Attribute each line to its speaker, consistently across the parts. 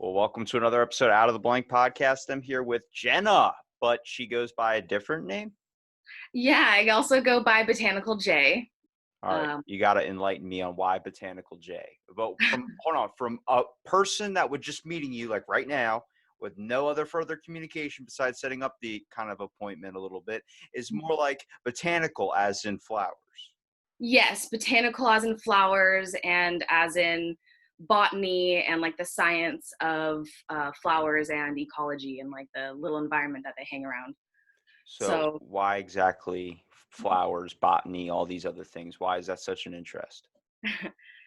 Speaker 1: Well, welcome to another episode of Out of the Blank podcast. I'm here with Jenna, but she goes by a different name.
Speaker 2: Yeah, I also go by Botanical Jay.
Speaker 1: All right,
Speaker 2: Um,
Speaker 1: you got to enlighten me on why Botanical J. But from a person that was just meeting you like right now with no other further communication besides setting up the kind of appointment a little bit is more like botanical as in flowers.
Speaker 2: yes, botanical as in flowers and as in botany and like the science of flowers and ecology and like the little environment that they hang around.
Speaker 1: So
Speaker 2: So,
Speaker 1: why exactly flowers, botany, all these other things? Why is that such an interest?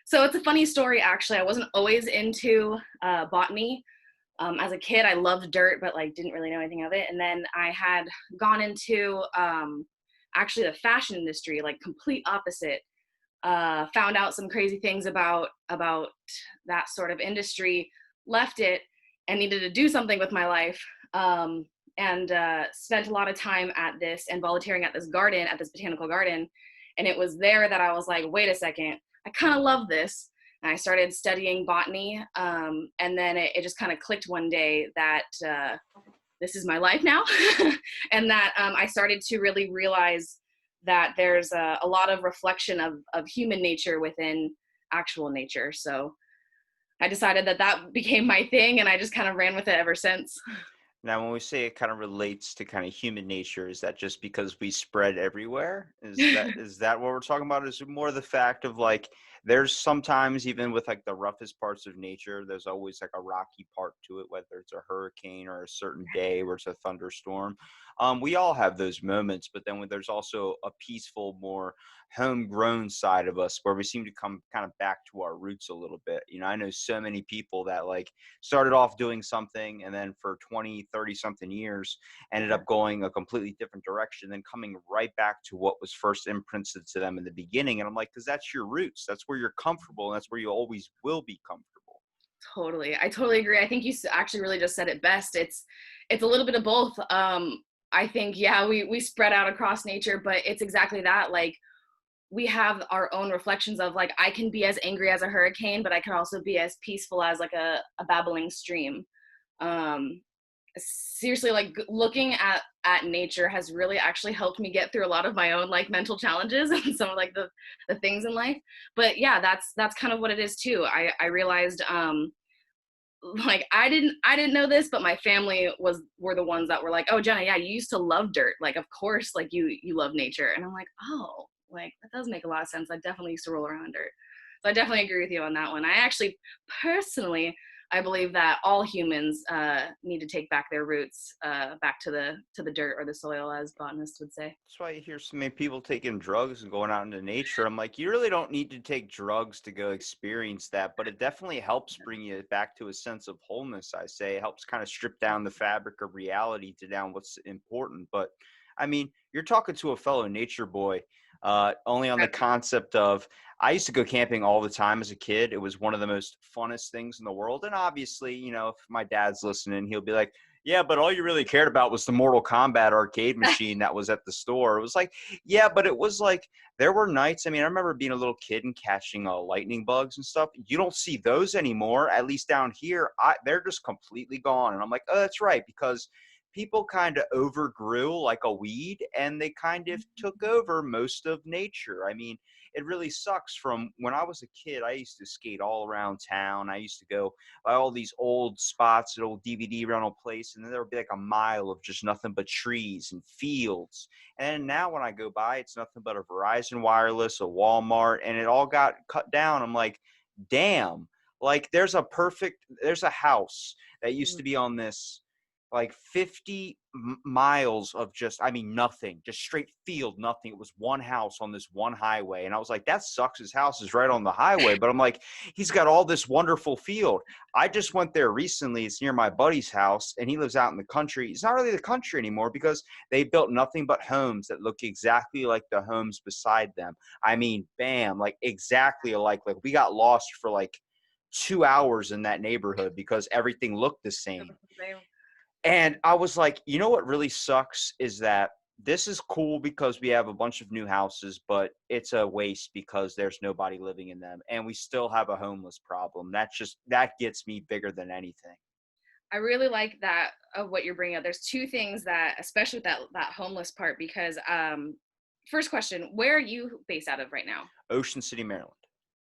Speaker 2: so it's a funny story actually. I wasn't always into botany. As a kid, I loved dirt, but like didn't really know anything of it. And then I had gone into actually the fashion industry, like complete opposite. Found out some crazy things about that sort of industry, left it, and needed to do something with my life. And spent a lot of time at this and volunteering at this garden, at this botanical garden. And it was there that I was like, wait a second, I kind of love this. And I started studying botany. And then it just kind of clicked one day that this is my life now. And that I started to really realize that there's a lot of reflection of human nature within actual nature. So I decided that became my thing, and I just kind of ran with it ever since.
Speaker 1: Now, when we say it kind of relates to kind of human nature, is that just because we spread everywhere? Is that what we're talking about? Is it more the fact of like there's sometimes even with like the roughest parts of nature, there's always like a rocky part to it, whether it's a hurricane or a certain day where it's a thunderstorm. We all have those moments, but then there's also a peaceful, more homegrown side of us where we seem to come kind of back to our roots a little bit. I know so many people that like started off doing something and then for 20, 30 something years ended up going a completely different direction, then coming right back to what was first imprinted to them in the beginning. And I'm like, because that's your roots, that's where you're comfortable, and that's where you always will be comfortable.
Speaker 2: Totally, I totally agree. I think you actually really just said it best. It's a little bit of both. I think, yeah, we spread out across nature, but it's exactly that. Like, we have our own reflections of like, I can be as angry as a hurricane, but I can also be as peaceful as like a babbling stream. um Seriously, like looking at nature has really actually helped me get through a lot of my own like mental challenges and some of like the things in life. But yeah, that's kind of what it is too. I realized like I didn't know this, but my family were the ones that were like, oh, Jenna, yeah, you used to love dirt, like of course, like you love nature. And I'm like, oh, like that does make a lot of sense. I definitely used to roll around in dirt. So I definitely agree with you on that one. I actually personally, I believe that all humans need to take back their roots, back to the dirt or the soil, as botanists would say.
Speaker 1: That's why you hear so many people taking drugs and going out into nature. I'm like, you really don't need to take drugs to go experience that, but it definitely helps bring you back to a sense of wholeness. I say it helps kind of strip down the fabric of reality to down what's important. But I mean, you're talking to a fellow nature boy, only on the concept of I used to go camping all the time as a kid. It was one of the most funnest things in the world. And obviously, if my dad's listening, he'll be like, yeah, but all you really cared about was the Mortal Kombat arcade machine that was at the store. It was like, yeah, but it was like there were nights. I mean, I remember being a little kid and catching lightning bugs and stuff. You don't see those anymore, at least down here. They're just completely gone. And I'm like, oh, that's right, because people kind of overgrew like a weed and they kind of took over most of nature. I mean, it really sucks. From when I was a kid, I used to skate all around town. I used to go by all these old spots at old DVD rental place, and then there would be like a mile of just nothing but trees and fields. And now when I go by, it's nothing but a Verizon Wireless, a Walmart, and it all got cut down. I'm like, damn, like there's a house that used to be on this like 50 miles of just, I mean, nothing, just straight field, nothing. It was one house on this one highway. And I was like, that sucks. His house is right on the highway. But I'm like, he's got all this wonderful field. I just went there recently. It's near my buddy's house, and he lives out in the country. It's not really the country anymore because they built nothing but homes that look exactly like the homes beside them. I mean, bam, like exactly alike. Like we got lost for like 2 hours in that neighborhood because everything looked the same. And I was like, you know what really sucks is that This is cool because we have a bunch of new houses, but it's a waste because there's nobody living in them, and we still have a homeless problem. That gets me bigger than anything.
Speaker 2: I really like that of what you're bringing up. There's two things that, especially with that homeless part, because first question, where are you based out of right now?
Speaker 1: Ocean City, Maryland.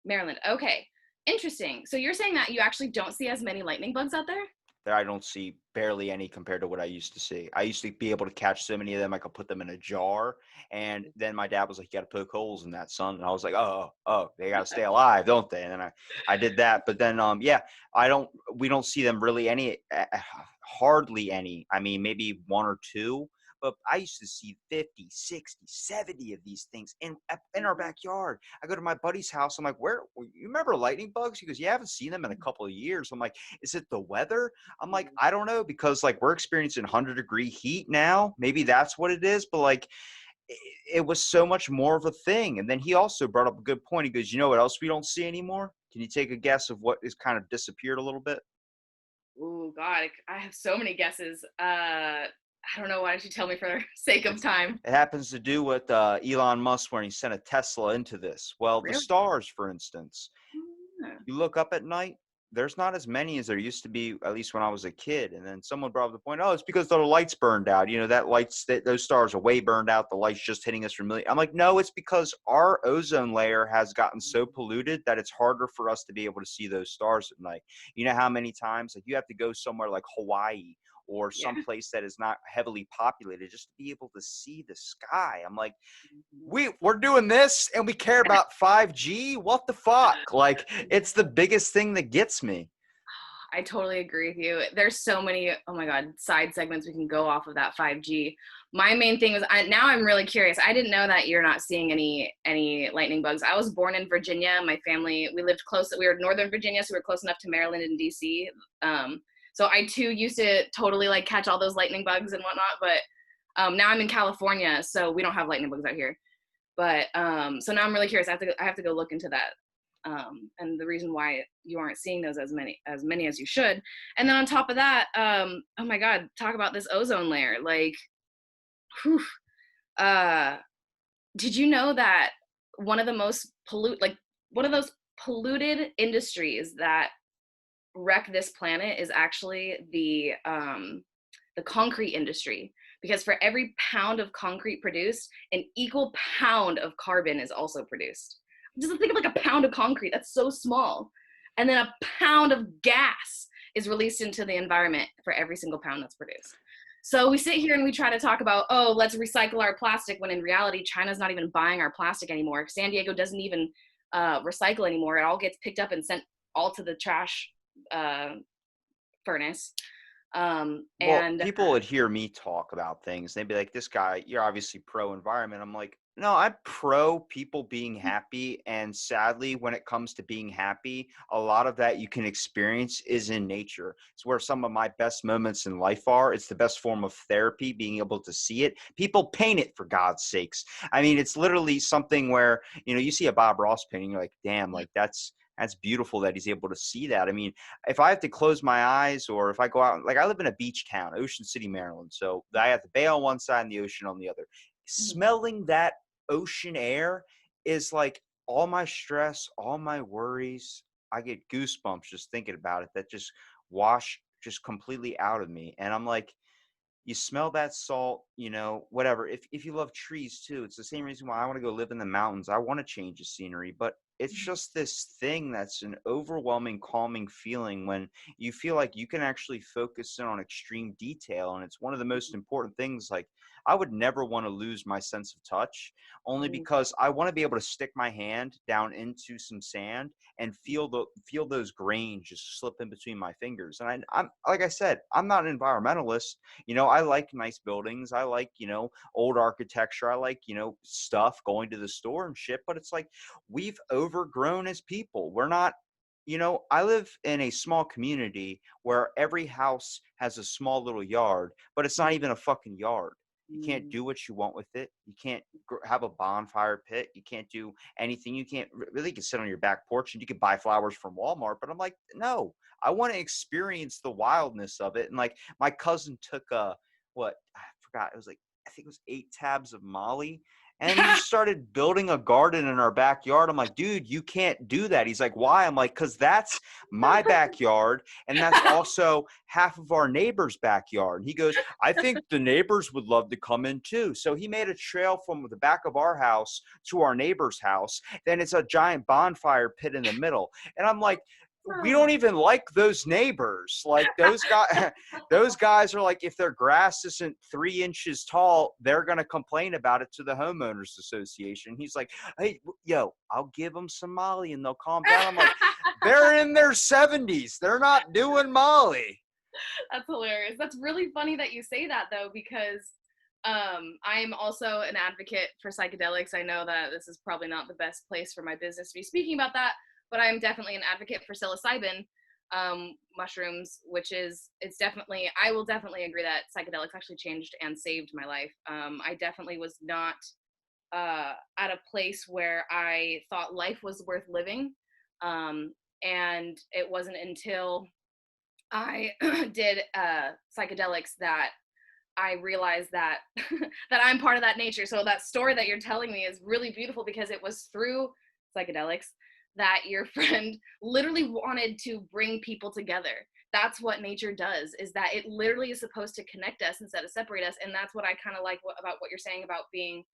Speaker 2: Maryland. Okay, interesting. So you're saying that you actually don't see as many lightning bugs out there?
Speaker 1: That I don't see barely any compared to what I used to see. I used to be able to catch so many of them, I could put them in a jar. And then my dad was like, "You got to poke holes in that, son." And I was like, "Oh, they got to stay alive, don't they?" And then I did that. But then, yeah, we don't see them really hardly any. I mean, maybe one or two. But I used to see 50, 60, 70 of these things in our backyard. I go to my buddy's house. I'm like, you remember lightning bugs? He goes, "Yeah, I haven't seen them in a couple of years." I'm like, "Is it the weather?" I'm like, I don't know because like we're experiencing 100-degree heat now. Maybe that's what it is. But like it was so much more of a thing. And then he also brought up a good point. He goes, "You know what else we don't see anymore? Can you take a guess of what is kind of disappeared a little bit?"
Speaker 2: Oh God, I have so many guesses. I don't know. Why don't you tell me for sake of
Speaker 1: It's
Speaker 2: time?
Speaker 1: it happens to do with Elon Musk when he sent a Tesla into this. Well, the
Speaker 2: Really?
Speaker 1: stars, for instance.
Speaker 2: Yeah.
Speaker 1: You look up at night, there's not as many as there used to be, at least when I was a kid. And then someone brought up the point, "Oh, it's because the lights burned out. Those stars are way burned out. The light's just hitting us from million." I'm like, no, it's because our ozone layer has gotten so polluted that it's harder for us to be able to see those stars at night. You know how many times like you have to go somewhere like Hawaii or
Speaker 2: Yeah.
Speaker 1: someplace that is not heavily populated just to be able to see the sky. I'm like,
Speaker 2: Mhm.
Speaker 1: we're doing this and we care about 5G. What the fuck? Like it's the biggest thing that gets me.
Speaker 2: I totally agree with you. There's so many, oh my God, side segments we can go off of that 5G. My main thing was now I'm really curious. I didn't know that you're not seeing any lightning bugs. I was born in Virginia. My family, we lived close. We were in Northern Virginia, so we were close enough to Maryland and DC. So I too used to totally like catch all those lightning bugs and whatnot. But now I'm in California, so we don't have lightning bugs out here. But so now I'm really curious. I have to go look into that, and the reason why you aren't seeing those as many as you should. And then on top of that, oh my God, talk about this ozone layer. Like, whew, uh, did you know that one of the most one of those polluted industries that wreck this planet is actually the concrete industry, because for every pound of concrete produced, an equal pound of carbon is also produced. Just think of like a pound of concrete, that's so small. And then a pound of gas is released into the environment for every single pound that's produced. So we sit here and we try to talk about, oh, let's recycle our plastic, when in reality, China's not even buying our plastic anymore. San Diego doesn't even recycle anymore. It all gets picked up and sent all to the trash uh, furnace.
Speaker 1: Well,
Speaker 2: And
Speaker 1: people would hear me talk about things. They'd be like, "This guy, you're obviously pro environment." I'm like, "No, I'm pro people being happy." And sadly, when it comes to being happy, a lot of that you can experience is in nature. It's where some of my best moments in life are. It's the best form of therapy, being able to see it. People paint it for God's sakes. I mean, it's literally something where, you see a Bob Ross painting, you're like, damn, like that's beautiful that he's able to see that. I mean, if I have to close my eyes or if I go out, like I live in a beach town, Ocean City, Maryland. So I have the bay on one side and the ocean on the other. Smelling that ocean air is like all my stress, all my worries. I get goosebumps just thinking about it. That just wash just completely out of me. And I'm like, you smell that salt, whatever. If you love trees too, it's the same reason why I want to go live in the mountains. I want to change the scenery, but it's just this thing that's an overwhelming, calming feeling when you feel like you can actually focus in on extreme detail. And it's one of the most important things. Like, I would never want to lose my sense of touch, only because I want to be able to stick my hand down into some sand and feel those grains just slip in between my fingers. And I'm like I said, I'm not an environmentalist. I like nice buildings. I like, old architecture. I like, stuff, going to the store and shit. But it's like we've overgrown as people. We're not, I live in a small community where every house has a small little yard, but it's not even a fucking yard. You can't do what you want with it. You can't have a bonfire pit. You can't do anything. You can't really, you can sit on your back porch and you can buy flowers from Walmart. But I'm like, no, I want to experience the wildness of it. And like my cousin took I forgot, it was like I think it was 8 tabs of Molly. And we just started building a garden in our backyard. I'm like, dude, you can't do that. He's like, why? I'm like, because that's my backyard. And that's also half of our neighbor's backyard. And he goes, I think the neighbors would love to come in too. So he made a trail from the back of our house to our neighbor's house. Then it's a giant bonfire pit in the middle. And I'm like, we don't even like those neighbors. Like those guys, those guys are like, if their grass isn't 3 inches tall, they're going to complain about it to the homeowners association. He's like, hey, yo, I'll give them some Molly and they'll calm down. I'm like, they're in their 70s. They're not doing Molly.
Speaker 2: That's hilarious. That's really funny that you say that though, because I'm also an advocate for psychedelics. I know that this is probably not the best place for my business to be speaking about that, but I'm definitely an advocate for psilocybin mushrooms, which is, I will definitely agree that psychedelics actually changed and saved my life. I definitely was not at a place where I thought life was worth living. And it wasn't until I did psychedelics that I realized that that I'm part of that nature. So that story that you're telling me is really beautiful because it was through psychedelics that your friend literally wanted to bring people together. That's what nature does, is that it literally is supposed to connect us instead of separate us. And that's what I kind of like about what you're saying about being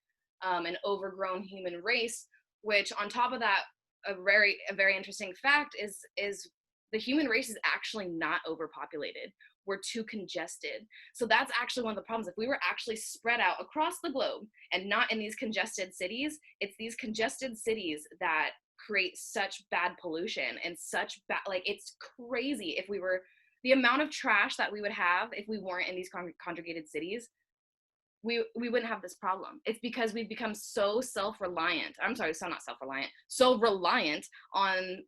Speaker 2: an overgrown human race, which on top of that, a very interesting fact is the human race is actually not overpopulated. We're too congested. So that's actually one of the problems. If we were actually spread out across the globe and not in these congested cities, it's these congested cities that create such bad pollution and such bad, like, it's crazy. If we were, the amount of trash that we would have if we weren't in these congregated cities, we wouldn't have this problem. It's because we've become so self-reliant. I'm sorry, so not self-reliant, so reliant on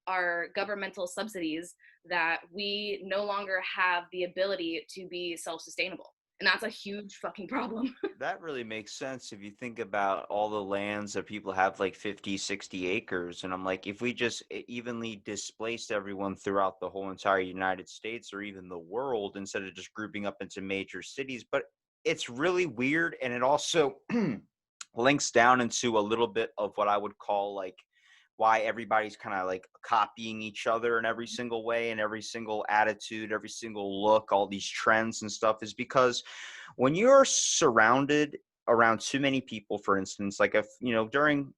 Speaker 2: our governmental subsidies that we no longer have the ability to be self-sustainable. And that's a huge fucking problem.
Speaker 1: That really makes sense if you think about all the lands that people have like 50, 60 acres. And I'm like, if we just evenly displaced everyone throughout the whole entire United States or even the world instead of just grouping up into major cities. But it's really weird. And it also links down into a little bit of what I would call like why everybody's kind of like copying each other in every single way and every single attitude, every single look, all these trends and stuff is because when you're surrounded around too many people, for instance, like if, during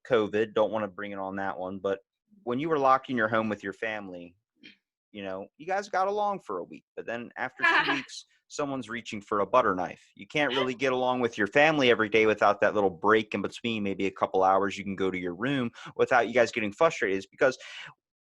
Speaker 1: COVID, don't want to bring it on that one, but when you were locked in your home with your family, you guys got along for a week, but then after 2 weeks, someone's reaching for a butter knife. You can't really get along with your family every day without that little break in between, maybe a couple hours you can go to your room without you guys getting frustrated. It's because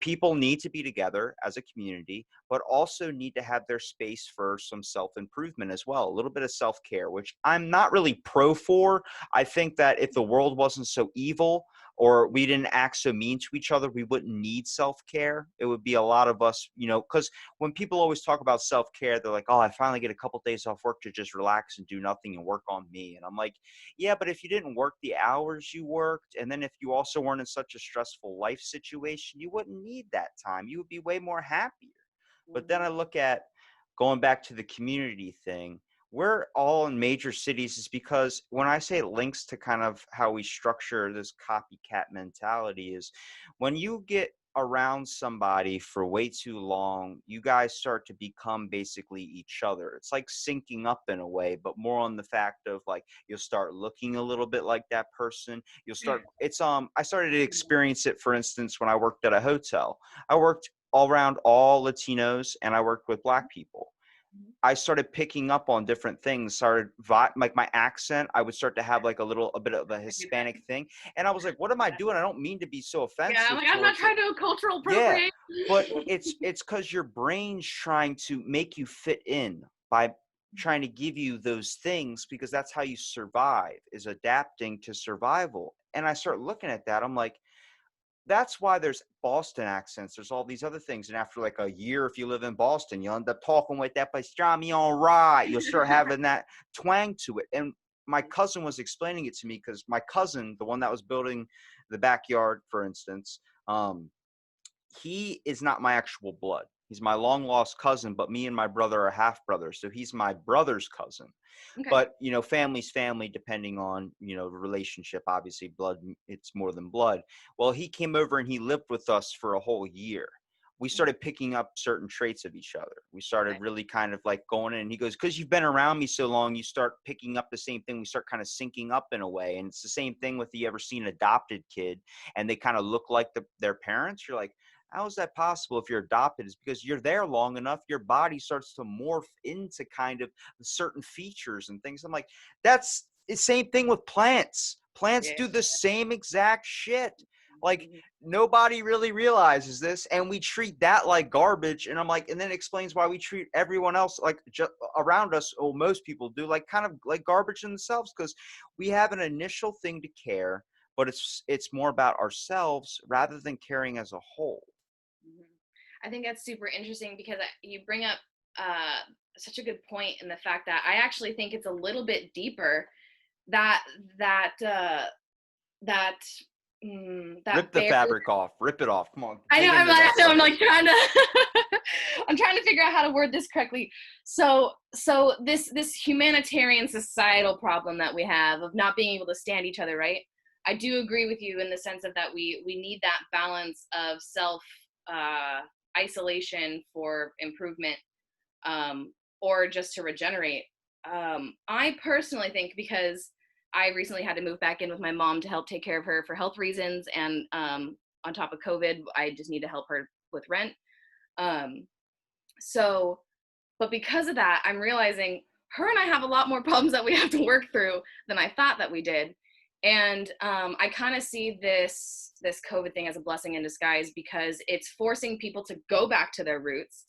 Speaker 1: people need to be together as a community, but also need to have their space for some self-improvement as well. A little bit of self-care, which I'm not really pro for. I think that if the world wasn't so evil or we didn't act so mean to each other, we wouldn't need self-care. It would be a lot of us, because when people always talk about self-care, they're like, oh, I finally get a couple days off work to just relax and do nothing and work on me. And I'm like, yeah, but if you didn't work the hours you worked, and then if you also weren't in such a stressful life situation, you wouldn't need that time. You would be way more happier. But then I look at going back to the community thing, we're all in major cities is because when I say it links to kind of how we structure this copycat mentality is when you get around somebody for way too long, you guys start to become basically each other. It's like syncing up in a way, but more on the fact of like you'll start looking a little bit like that person. You'll start I started to experience it, for instance, when I worked at a hotel. I worked all around all Latinos and I worked with Black people. I started picking up on different things, like my accent. I would start to have like a bit of a
Speaker 2: I do that.
Speaker 1: Hispanic thing. And I was like, what am I doing? I don't mean to be so
Speaker 2: Yeah, I'm
Speaker 1: offensive
Speaker 2: like, I'm not
Speaker 1: towards it.
Speaker 2: trying to cultural
Speaker 1: Yeah.
Speaker 2: appropriate.
Speaker 1: But it's because your brain's trying to make you fit in by trying to give you those things because that's how you survive, is adapting to survival. And I start looking at that. I'm like, that's why there's Boston accents. There's all these other things. And after like a year, if you live in Boston, you'll end up talking with that pastrami all right. You'll start having that twang to it. And my cousin was explaining it to me because my cousin, the one that was building the backyard, for instance, he is not my actual blood. He's my long lost cousin, but me and my brother are half brothers. So he's my brother's cousin.
Speaker 2: Okay.
Speaker 1: But, family's family, depending on, the relationship. Obviously, blood, it's more than blood. Well, he came over and he lived with us for a whole year. We
Speaker 2: Mhm.
Speaker 1: started picking up certain traits of each other. We started
Speaker 2: Okay.
Speaker 1: really kind of like going in. And he goes, because you've been around me so long, you start picking up the same thing. We start kind of syncing up in a way. And it's the same thing with, you ever seen an adopted kid and they kind of look like their parents? You're like, how is that possible if you're adopted? It's because you're there long enough, your body starts to morph into kind of certain features and things. I'm like, that's the same thing with plants. Plants
Speaker 2: Yeah.
Speaker 1: do the same exact shit. Like,
Speaker 2: Mhm.
Speaker 1: nobody really realizes this, and we treat that like garbage. And I'm like, and then it explains why we treat everyone else like around us, or most people do, like kind of like garbage themselves, because we have an initial thing to care, but it's more about ourselves rather than caring as a whole.
Speaker 2: Mhm. I think that's super interesting because you bring up uh, such a good point in the fact that I actually think it's a little bit deeper that that that that
Speaker 1: Rip the
Speaker 2: barrier.
Speaker 1: fabric off. Rip it off. Come on,
Speaker 2: I know.
Speaker 1: dig into
Speaker 2: I
Speaker 1: that
Speaker 2: know. I'm
Speaker 1: sucker.
Speaker 2: like trying to. I'm trying to figure out how to word this correctly. So this humanitarian societal problem that we have of not being able to stand each other, right? I do agree with you in the sense of that we need that balance of self uh, isolation for improvement, or just to regenerate. I personally think because I recently had to move back in with my mom to help take care of her for health reasons, and on top of COVID, I just need to help her with rent. Um, so, but because of that, I'm realizing her and I have a lot more problems that we have to work through than I thought that we did. And I kind of see this COVID thing as a blessing in disguise because it's forcing people to go back to their roots.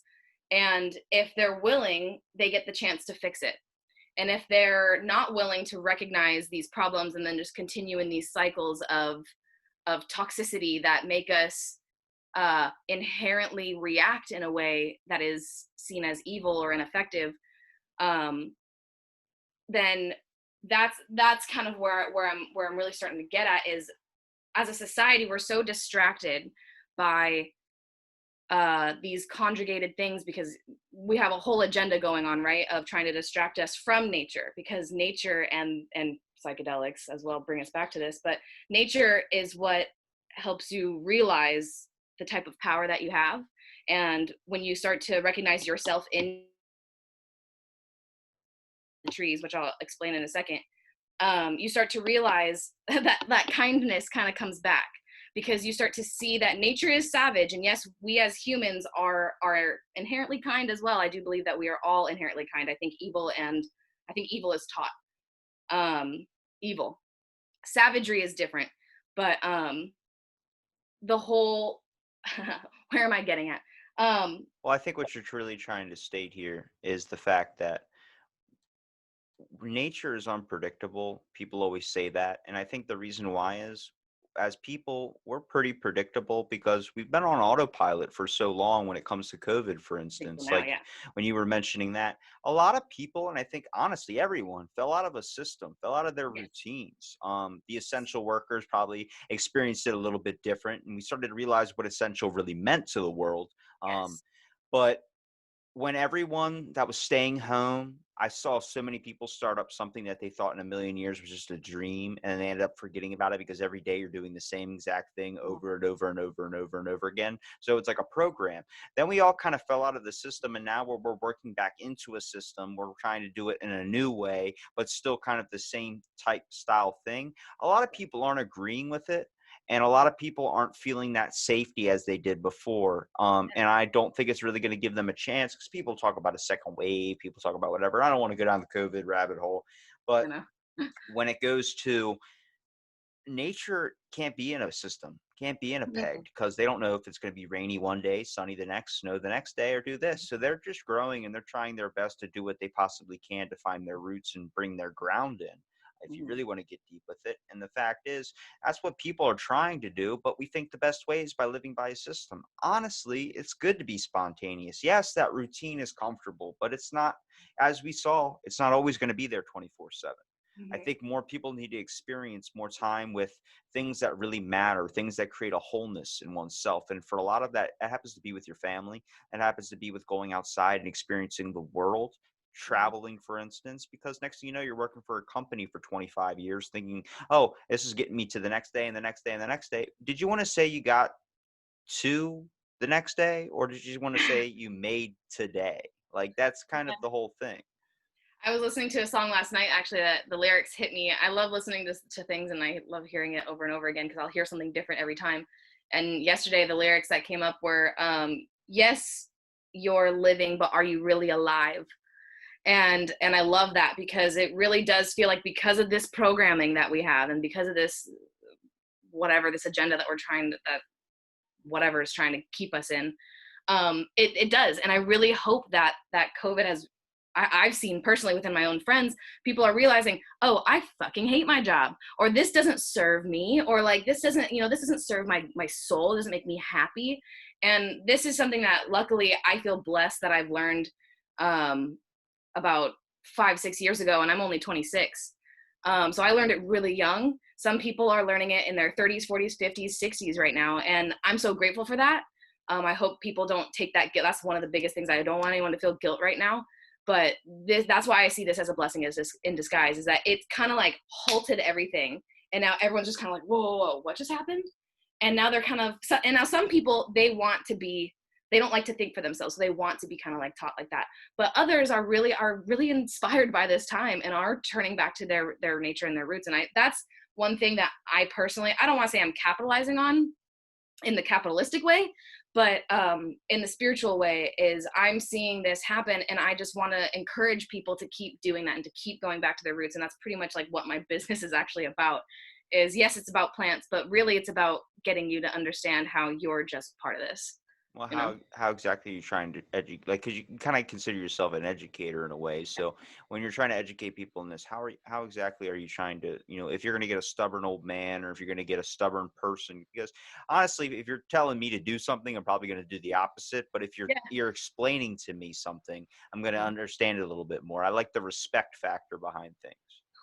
Speaker 2: And if they're willing, they get the chance to fix it. And if they're not willing to recognize these problems and then just continue in these cycles of toxicity that make us inherently react in a way that is seen as evil or ineffective, um, then that's kind of where I'm really starting to get at is as a society we're so distracted by these conjugated things because we have a whole agenda going on, right, of trying to distract us from nature because nature and psychedelics as well bring us back to this, but nature is what helps you realize the type of power that you have. And when you start to recognize yourself in the trees, which I'll explain in a second, you start to realize that kindness kind of comes back because you start to see that nature is savage, and yes, we as humans are inherently kind as well. I do believe that we are all inherently kind. I think evil is taught. Evil, savagery is different, but the whole where am I getting at? Um,
Speaker 1: Well, I think what you're truly trying to state here is the fact that nature is unpredictable. People always say that. And I think the reason why is, as people, we're pretty predictable because we've been on autopilot for so long when it comes to COVID, for
Speaker 2: think so
Speaker 1: instance.
Speaker 2: now,
Speaker 1: Like
Speaker 2: yeah,
Speaker 1: when you were mentioning that, a lot of people, and I think honestly everyone, fell out of a system, fell out of their
Speaker 2: yes,
Speaker 1: routines. The essential workers probably experienced it a little bit different, and we started to realize what essential really meant to the world. Um,
Speaker 2: yes,
Speaker 1: but when everyone that was staying home, I saw so many people start up something that they thought in a million years was just a dream, and they ended up forgetting about it because every day you're doing the same exact thing over and over and over and over and over again. So it's like a program. Then we all kind of fell out of the system, and now we're working back into a system. We're trying to do it in a new way, but still kind of the same type style thing. A lot of people aren't agreeing with it, and a lot of people aren't feeling that safety as they did before. And I don't think it's really going to give them a chance because people talk about a second wave, people talk about whatever. I don't want to go down the COVID rabbit hole,
Speaker 2: you
Speaker 1: but
Speaker 2: know,
Speaker 1: when it goes to nature, can't be in a system, can't be in a peg
Speaker 2: no,
Speaker 1: because they don't know if it's going to be rainy one day, sunny the next, snow the next day, or do this. So they're just growing and they're trying their best to do what they possibly can to find their roots and bring their ground in, if you
Speaker 2: mhm,
Speaker 1: really want to get deep with it. And the fact is, that's what people are trying to do, but we think the best way is by living by a system. Honestly, it's good to be spontaneous. Yes, that routine is comfortable, but it's not, as we saw, it's not always going to be there 24/7. I
Speaker 2: Mhm.
Speaker 1: think more people need to experience more time with things that really matter, things that create a wholeness in oneself. And for a lot of that, it happens to be with your family. It happens to be with going outside and experiencing the world,
Speaker 2: Mhm.
Speaker 1: traveling, for instance, because next thing you know, you're working for a company for 25 years thinking, oh, this is getting me to the next day and the next day and the next day. Did you want to say you got to the next day, or did you want to say you made today? Like, that's kind of the whole thing.
Speaker 2: I was listening to a song last night, actually, that the lyrics hit me. I love listening to things, and I love hearing it over and over again because I'll hear something different every time. And yesterday, the lyrics that came up were, "Yes, you're living, but are you really alive?" And I love that because it really does feel like, because of this programming that we have, and because of this whatever, this agenda that we're trying to, that whatever is trying to keep us in, it does. And I really hope that COVID has, I've seen personally within my own friends, people are realizing, oh, I fucking hate my job, or this doesn't serve me, or like this doesn't, this doesn't serve my soul, it doesn't make me happy. And this is something that luckily I feel blessed that I've learned um, about 5-6 years ago, and I'm only 26. So I learned it really young. Some people are learning it in their 30s, 40s, 50s, 60s right now, and I'm so grateful for that. I hope people don't take that guilt. That's one of the biggest things. I don't want anyone to feel guilt right now. But that's why I see this as a blessing, is this in disguise, is that it's kind of like halted everything. And now everyone's just kind of like, whoa, whoa, whoa, what just happened? And now they're kind of, and now some people, they don't like to think for themselves. So they want to be kind of like taught like that. But others are really inspired by this time and are turning back to their nature and their roots. And that's one thing that I personally, I don't want to say I'm capitalizing on in the capitalistic way, but in the spiritual way, is I'm seeing this happen, and I just want to encourage people to keep doing that and to keep going back to their roots. And that's pretty much like what my business is actually about. Is, yes, it's about plants, but really it's about getting you to understand how you're just part of this,
Speaker 1: Well,
Speaker 2: you know?
Speaker 1: how exactly are you trying to educate? Like, because you kind of consider yourself an educator in a way. So when you're trying to educate people in this, how exactly are you trying to, if you're going to get a stubborn old man, or if you're going to get a stubborn person? Because honestly, if you're telling me to do something, I'm probably going to do the opposite. But if
Speaker 2: Yeah.
Speaker 1: you're explaining to me something, I'm going to
Speaker 2: Mhm.
Speaker 1: understand it a little bit more. I like the respect factor behind things.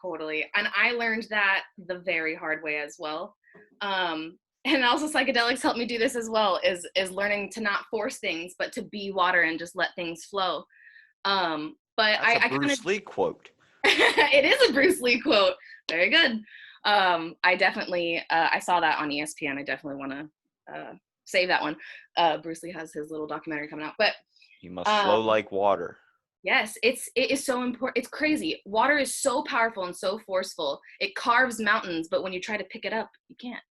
Speaker 2: Totally. And I learned that the very hard way as well. And also psychedelics helped me do this as well, is learning to not force things, but to be water and just let things flow. But
Speaker 1: That's a
Speaker 2: I kind of,
Speaker 1: Bruce Lee quote.
Speaker 2: it is a Bruce Lee quote. Very good. I definitely, I saw that on ESPN. I definitely want to save that one. Bruce Lee has his little documentary coming out. But
Speaker 1: You must flow
Speaker 2: um,
Speaker 1: like water.
Speaker 2: yes, it is so important. It's crazy. Water is so powerful and so forceful. It carves mountains, but when you try to pick it up, you can't.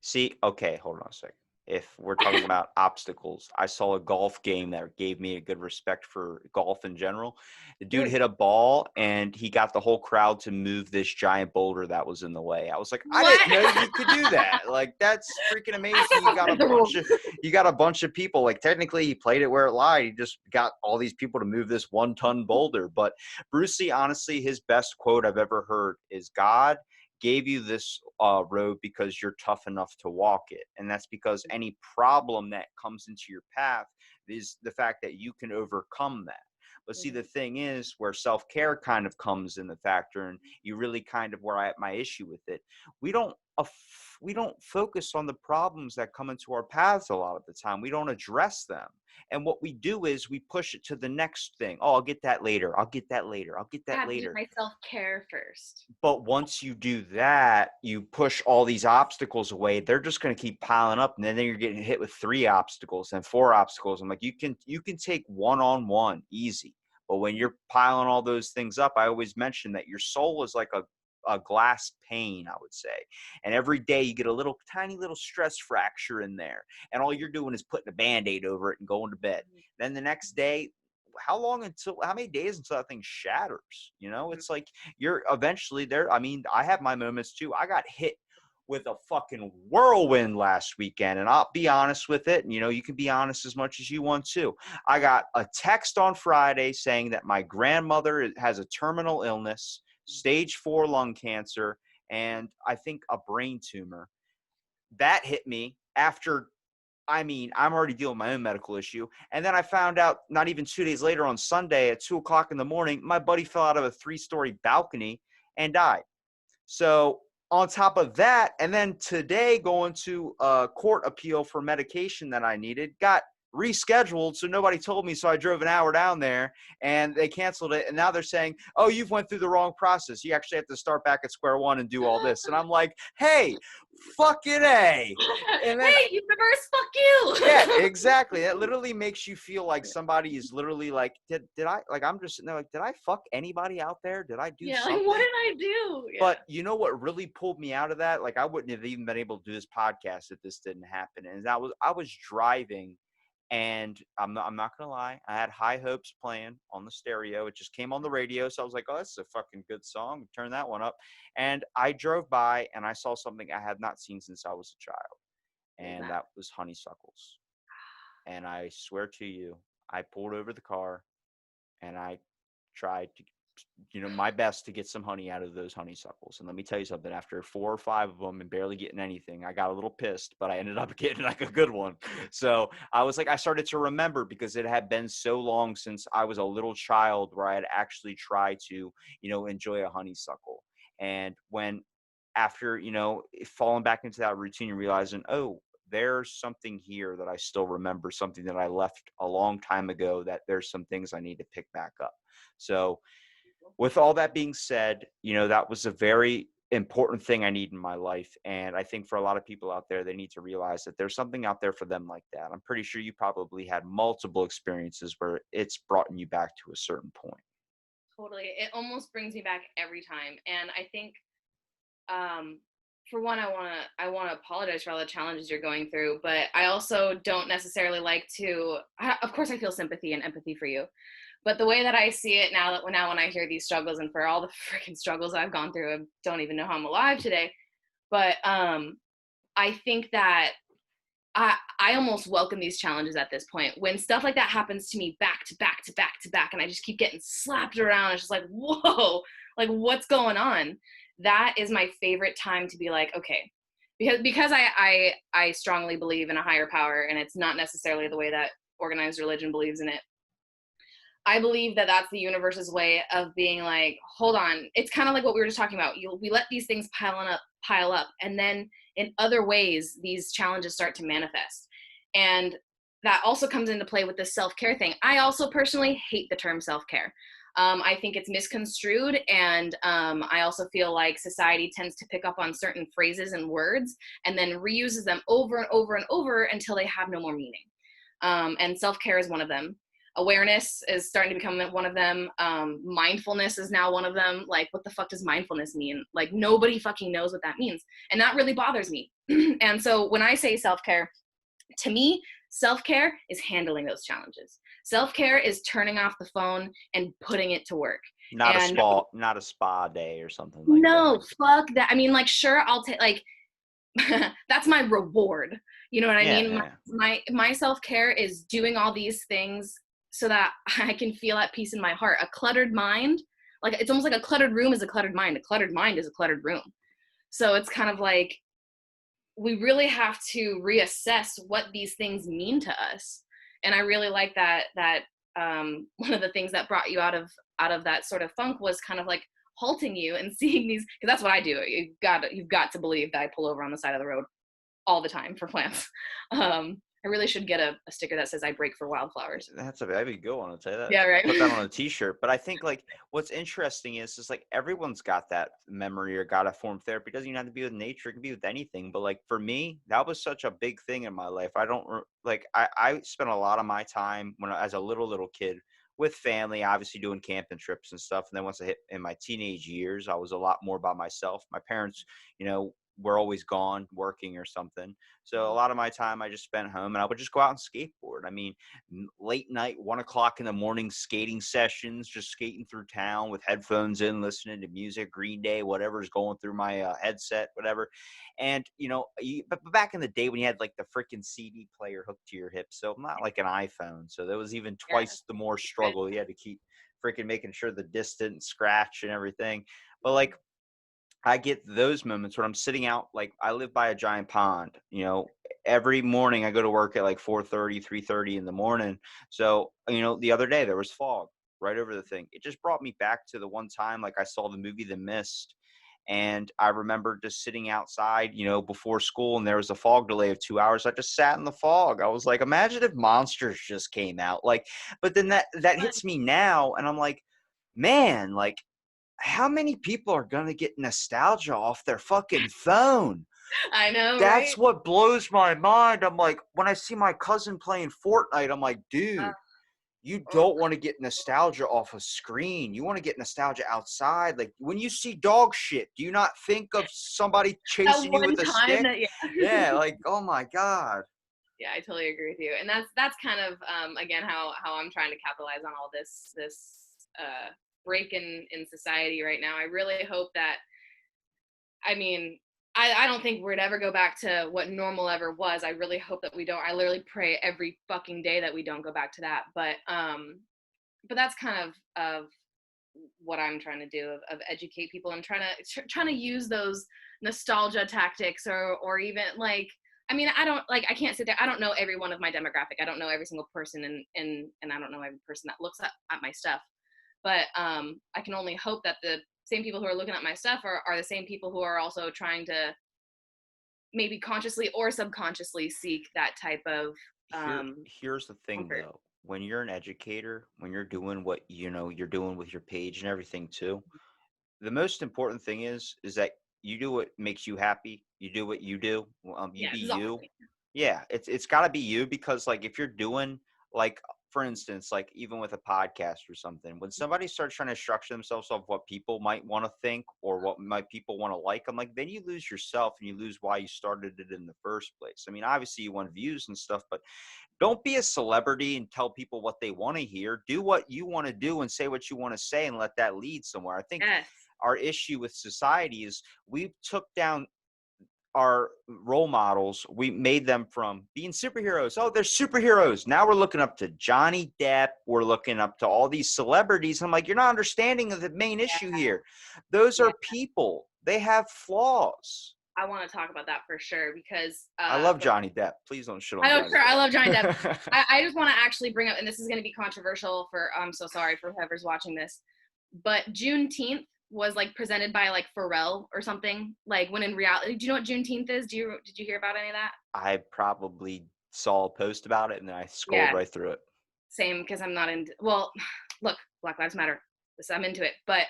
Speaker 1: See, okay, hold on a second. If we're talking about obstacles, I saw a golf game that gave me a good respect for golf in general. The dude
Speaker 2: Really?
Speaker 1: hit a ball and he got the whole crowd to move this giant boulder that was in the way. I was like, I
Speaker 2: What?
Speaker 1: didn't know you could do that. Like, that's freaking
Speaker 2: I
Speaker 1: amazing.
Speaker 2: thought that's the rules.
Speaker 1: You got a bunch of people. Like, technically he played it where it lied. He just got all these people to move this 1-ton boulder. But Bruce Lee, honestly, his best quote I've ever heard is, God gave you this road because you're tough enough to walk it. And that's because any problem that comes into your path is the fact that you can overcome that. But see, the
Speaker 2: Mhm.
Speaker 1: thing is where self-care kind of comes in the factor, and you really kind of where I have my issue with it. We don't we don't focus on the problems that come into our paths a lot of the time. We don't address them. And what we do is we push it to the next thing. Oh, I'll get that later. I'll get that later. I'll get that
Speaker 2: Yeah, be
Speaker 1: later.
Speaker 2: my self-care first.
Speaker 1: But once you do that, you push all these obstacles away. They're just going to keep piling up, and then you're getting hit with 3 obstacles and 4 obstacles. I'm like, you can take one-on-one easy, but when you're piling all those things up, I always mention that your soul is like a glass pane, I would say. And every day you get a little tiny little stress fracture in there, and all you're doing is putting a band-aid over it and going to bed. Then the next day, how many days until that thing shatters? It's like you're eventually there. I mean, I have my moments too. I got hit with a fucking whirlwind last weekend, and I'll be honest with it. And you can be honest as much as you want to. I got a text on Friday saying that my grandmother has a terminal illness, stage 4 lung cancer, and I think a brain tumor. That hit me after, I mean, I'm already dealing with my own medical issue. And then I found out not even 2 days later on Sunday at 2 o'clock in the morning, my buddy fell out of a 3-story balcony and died. So on top of that, and then today going to a court appeal for medication that I needed, got rescheduled. So nobody told me. So I drove an hour down there and they canceled it. And now they're saying, oh, you've went through the wrong process. You actually have to start back at square one and do all this. And I'm like, hey, fucking A. And then
Speaker 2: Hey, universe, fuck
Speaker 1: yeah,
Speaker 2: you.
Speaker 1: exactly. That literally makes you feel like somebody is literally like, did I, like, I'm just sitting there like, did I fuck anybody out there? Did I do
Speaker 2: Yeah, like what
Speaker 1: something?
Speaker 2: did I do? Yeah,
Speaker 1: But you know what really pulled me out of that? Like, I wouldn't have even been able to do this podcast if this didn't happen. And I was driving, and I'm not gonna lie, I had High Hopes playing on the stereo. It just came on the radio, so I was like, oh, that's a fucking good song. Turn that one up. And I drove by and I saw something I had not seen since I was a child,
Speaker 2: what was
Speaker 1: and
Speaker 2: that?
Speaker 1: that was honeysuckles. And I swear to you, I pulled over the car and I tried to, my best to get some honey out of those honeysuckles. And let me tell you something, after 4 or 5 of them and barely getting anything, I got a little pissed, but I ended up getting like a good one. So I was like, I started to remember, because it had been so long since I was a little child where I had actually tried to, enjoy a honeysuckle. And when, after, falling back into that routine and realizing, oh, there's something here that I still remember, something that I left a long time ago, that there's some things I need to pick back up. So with all that being said, that was a very important thing I need in my life. And I think for a lot of people out there, they need to realize that there's something out there for them like that. I'm pretty sure you probably had multiple experiences where it's brought you back to a certain point.
Speaker 2: Totally. It almost brings me back every time. And I think um for one, I want to apologize for all the challenges you're going through, but I also don't necessarily like to of course I feel sympathy and empathy for you. But the way that I see it now, that when I hear these struggles, and for all the freaking struggles I've gone through, I don't even know how I'm alive today. But I think that I almost welcome these challenges at this point. When stuff like that happens to me back to back to back to back, and I just keep getting slapped around, it's just like, whoa, like what's going on? That is my favorite time to be like, okay, because I strongly believe in a higher power, and it's not necessarily the way that organized religion believes in it. I believe that that's the universe's way of being like, hold on. It's kind of like what we were just talking about. We let these things pile up, and then in other ways, these challenges start to manifest. And that also comes into play with the self-care thing. I also personally hate the term self-care. I think it's misconstrued, and I also feel like society tends to pick up on certain phrases and words and then reuses them over and over and over until they have no more meaning. And self-care is one of them. Awareness is starting to become one of them. Mindfulness is now one of them. Like, what the fuck does mindfulness mean? Like, nobody fucking knows what that means. And that really bothers me. And so when I say self-care, to me, self-care is handling those challenges. Self-care is turning off the phone and putting it to work. And
Speaker 1: Not a spa day or something like that.
Speaker 2: no, fuck that. I mean, like, sure, I'll take, like, that's my reward. You know what I
Speaker 1: Yeah,
Speaker 2: mean?
Speaker 1: yeah.
Speaker 2: My self-care is doing all these things so that I can feel at peace in my heart. A cluttered mind, like, it's almost like a cluttered room is a cluttered mind. A cluttered mind is a cluttered room. So it's kind of like we really have to reassess what these things mean to us. And I really like that one of the things that brought you out of that sort of funk was kind of like halting you and seeing these, because that's what I do. You've got to believe that I pull over on the side of the road all the time for plants. I really should get a sticker that says I break for wildflowers.
Speaker 1: That'd be a good one. I'll tell you that.
Speaker 2: Yeah, right.
Speaker 1: Put that on a t-shirt. But I think like what's interesting is like everyone's got that memory or got a form of therapy. It doesn't even have to be with nature. It can be with anything. But like for me, that was such a big thing in my life. I don't like I spent a lot of my time as a little kid with family, obviously doing camping trips and stuff. And then once I hit in my teenage years, I was a lot more by myself. My parents, were always gone working or something. So a lot of my time I just spent home, and I would just go out and skateboard. I mean, late night, 1 o'clock in the morning skating sessions, just skating through town with headphones in, listening to music, Green Day, whatever's going through my headset, whatever. And, but back in the day when you had like the freaking CD player hooked to your hip, so not like an iPhone. So there was even
Speaker 2: Yeah.
Speaker 1: twice the more struggle. You had to keep freaking making sure the distance scratch and everything. But like, I get those moments when I'm sitting out, like I live by a giant pond, every morning I go to work at like 4:30, 3:30 in the morning. So, the other day there was fog. right over the thing. It just brought me back to the one time, like, I saw the movie The Mist, and I remember just sitting outside, before school, and there was a fog delay of 2 hours. I just sat in the fog. I was like, imagine if monsters just came out. Like, but then that hits me now, and I'm like, man, like, how many people are gonna get nostalgia off their fucking phone?
Speaker 2: I know,
Speaker 1: That's
Speaker 2: right?
Speaker 1: what blows my mind. I'm like, when I see my cousin playing Fortnite, I'm like, dude, you
Speaker 2: Oh,
Speaker 1: don't want to get nostalgia off a screen. You want to get nostalgia outside. Like, when you see dog shit, do you not think of somebody
Speaker 2: that
Speaker 1: chasing you
Speaker 2: one
Speaker 1: with a
Speaker 2: time
Speaker 1: stick?
Speaker 2: that, yeah.
Speaker 1: Yeah, like, oh my God.
Speaker 2: Yeah, I totally agree with you. And that's kind of again how I'm trying to capitalize on all this break in society right now. I really hope that, I mean, I don't think we'd ever go back to what normal ever was. I really hope that we don't. I literally pray every fucking day that we don't go back to that. But that's kind of what I'm trying to do, of educate people and trying to use those nostalgia tactics, or even like, I mean, I can't sit there. I don't know every one of my demographic. I don't know every single person, and I don't know every person that looks at my stuff. But I can only hope that the same people who are looking at my stuff are the same people who are also trying to maybe consciously or subconsciously seek that type of
Speaker 1: Here's the thing
Speaker 2: comfort.
Speaker 1: though. When you're an educator, when you're doing what you're doing with your page and everything too, the most important thing is that you do what makes you happy. You do what you do. You
Speaker 2: Yeah,
Speaker 1: be
Speaker 2: this is all
Speaker 1: you.
Speaker 2: for me.
Speaker 1: Yeah, it's got to be you, because like, if you're doing, like, for instance, like, even with a podcast or something, when somebody starts trying to structure themselves off what people might want to think or what might people want to like, I'm like, then you lose yourself and you lose why you started it in the first place. I mean, obviously you want views and stuff, but don't be a celebrity and tell people what they want to hear. Do what you want to do and say what you want to say and let that lead somewhere. I think
Speaker 2: Yes.
Speaker 1: our issue with society is we took down our role models. We made them from being superheroes. Oh, they're superheroes. Now we're looking up to Johnny Depp. We're looking up to all these celebrities. I'm like, you're not understanding the main issue here. Those
Speaker 2: Yeah.
Speaker 1: are people. They have flaws.
Speaker 2: I want to talk about that for sure because
Speaker 1: I love
Speaker 2: for
Speaker 1: Johnny Depp. Please don't shit
Speaker 2: I
Speaker 1: on
Speaker 2: don't
Speaker 1: Johnny
Speaker 2: care. I love Johnny Depp.
Speaker 1: Depp.
Speaker 2: I just want to actually bring up, and this is going to be controversial for, I'm so sorry for whoever's watching this, but Juneteenth was like presented by like Pharrell or something. Like, when in reality, do you know what Juneteenth is? Did you hear about any of that?
Speaker 1: I probably saw a post about it and then I scrolled
Speaker 2: Yeah,
Speaker 1: right through it.
Speaker 2: same, because I'm not in. Well, look, Black Lives Matter. This, I'm into it, but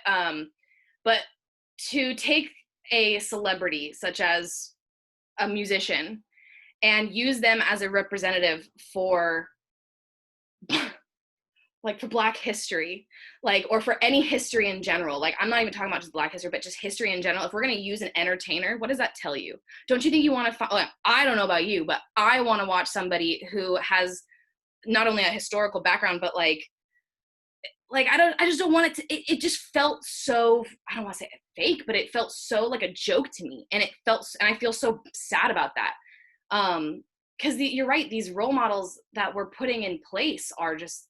Speaker 2: to take a celebrity such as a musician and use them as a representative for like for Black history, like, or for any history in general. Like, I'm not even talking about just Black history, but just history in general. If we're going to use an entertainer, what does that tell you? Don't you think you want to like, I don't know about you, but I want to watch somebody who has not only a historical background, but I just don't want it to, it just felt so, I don't want to say fake, but it felt so like a joke to me. And I feel so sad about that. Because you're right, these role models that we're putting in place are just,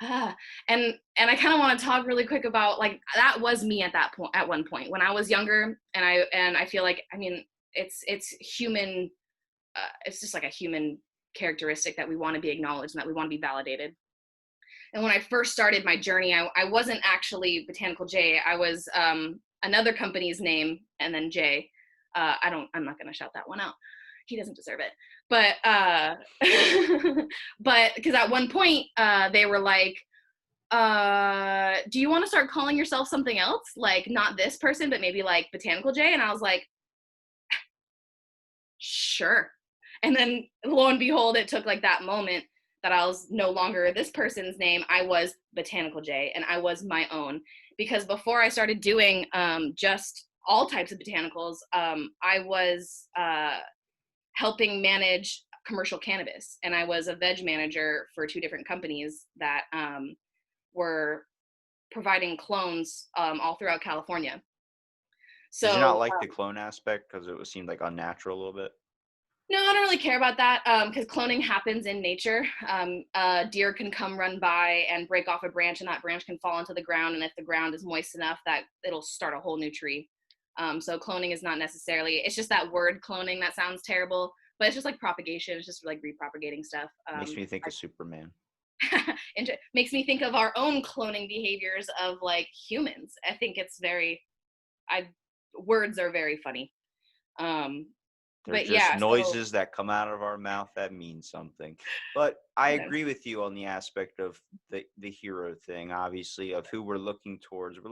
Speaker 2: uh, and I kind of want to talk really quick about, like, that was me at that point, at one point when I was younger. And I feel like, I mean, it's human, it's just like a human characteristic that we want to be acknowledged and that we want to be validated. And when I first started my journey, I wasn't actually Botanical Jay. I was another company's name and then Jay. I'm not going to shout that one out. He doesn't deserve it. But but because at one point they were like, do you want to start calling yourself something else? Like, not this person, but maybe like Botanical Jay. And I was like, sure. And then lo and behold, it took like that moment that I was no longer this person's name. I was Botanical Jay, and I was my own. Because before I started doing just all types of botanicals, I was helping manage commercial cannabis, and I was a veg manager for two different companies that were providing clones all throughout California.
Speaker 1: Did you not
Speaker 2: So
Speaker 1: like the clone aspect because it seemed like unnatural a little bit?
Speaker 2: no, I don't really care about that because cloning happens in nature. A deer can come run by and break off a branch, and that branch can fall into the ground. And if the ground is moist enough, that it'll start a whole new tree. So cloning is not necessarily, it's just that word cloning that sounds terrible, but it's just like propagation. It's just like repropagating stuff.
Speaker 1: Makes me think of Superman.
Speaker 2: makes me think of our own cloning behaviors of like humans. I think it's very, I words are very funny. Um,
Speaker 1: They're
Speaker 2: but
Speaker 1: just
Speaker 2: yeah, so
Speaker 1: noises that come out of our mouth that mean something. But I
Speaker 2: yeah,
Speaker 1: agree with you on the aspect of the hero thing, obviously, of who we're looking towards. We're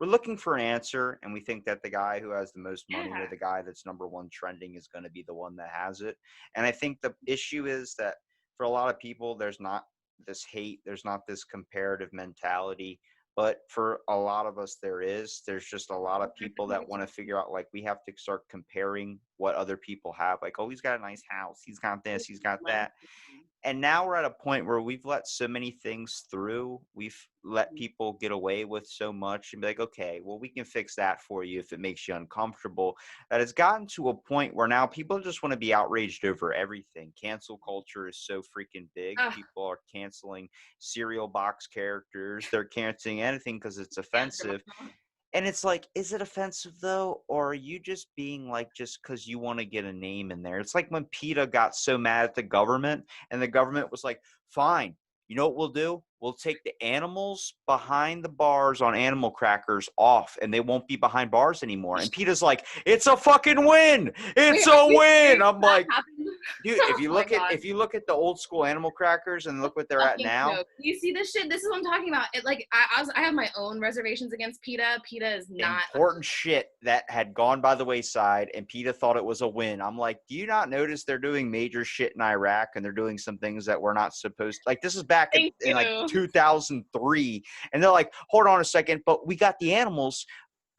Speaker 1: looking for an answer, and we think that the guy who has the most money or
Speaker 2: yeah,
Speaker 1: the guy that's number one trending is going to be the one that has it. And I think the issue is that for a lot of people, there's not this hate, there's not this comparative mentality, but for a lot of us there's just a lot of people that want to figure out, like, we have to start comparing what other people have, like, oh, he's got a nice house, he's got this, he's got that. And now we're at a point where we've let so many things through. We've let people get away with so much and be like, okay, well, we can fix that for you if it makes you uncomfortable. That it's gotten to a point where now people just want to be outraged over everything. Cancel culture is so freaking big.
Speaker 2: Ugh,
Speaker 1: People are canceling cereal box characters. They're canceling anything because it's
Speaker 2: answer
Speaker 1: offensive.
Speaker 2: my phone.
Speaker 1: And it's like, is it offensive though? Or are you just being like, just because you want to get a name in there? It's like when PETA got so mad at the government and the government was like, fine, you know what we'll do? We'll take the animals behind the bars on animal crackers off and they won't be behind bars anymore. And PETA's like, it's a fucking win.
Speaker 2: Wait,
Speaker 1: It's
Speaker 2: are
Speaker 1: a
Speaker 2: you
Speaker 1: win.
Speaker 2: serious?
Speaker 1: I'm
Speaker 2: That
Speaker 1: like,
Speaker 2: happened?
Speaker 1: dude,
Speaker 2: Oh my god.
Speaker 1: if you look at the old school animal crackers and look what they're at
Speaker 2: Fucking
Speaker 1: now,
Speaker 2: joke. You see this shit? This is what I'm talking about. It like I have my own reservations against PETA. PETA is not.
Speaker 1: important shit that had gone by the wayside, and PETA thought it was a win. I'm like, do you not notice they're doing major shit in Iraq and they're doing some things that we're not supposed to? Like, this is back
Speaker 2: Thank
Speaker 1: in like
Speaker 2: you.
Speaker 1: 2003, and they're like, hold on a second, but we got the animals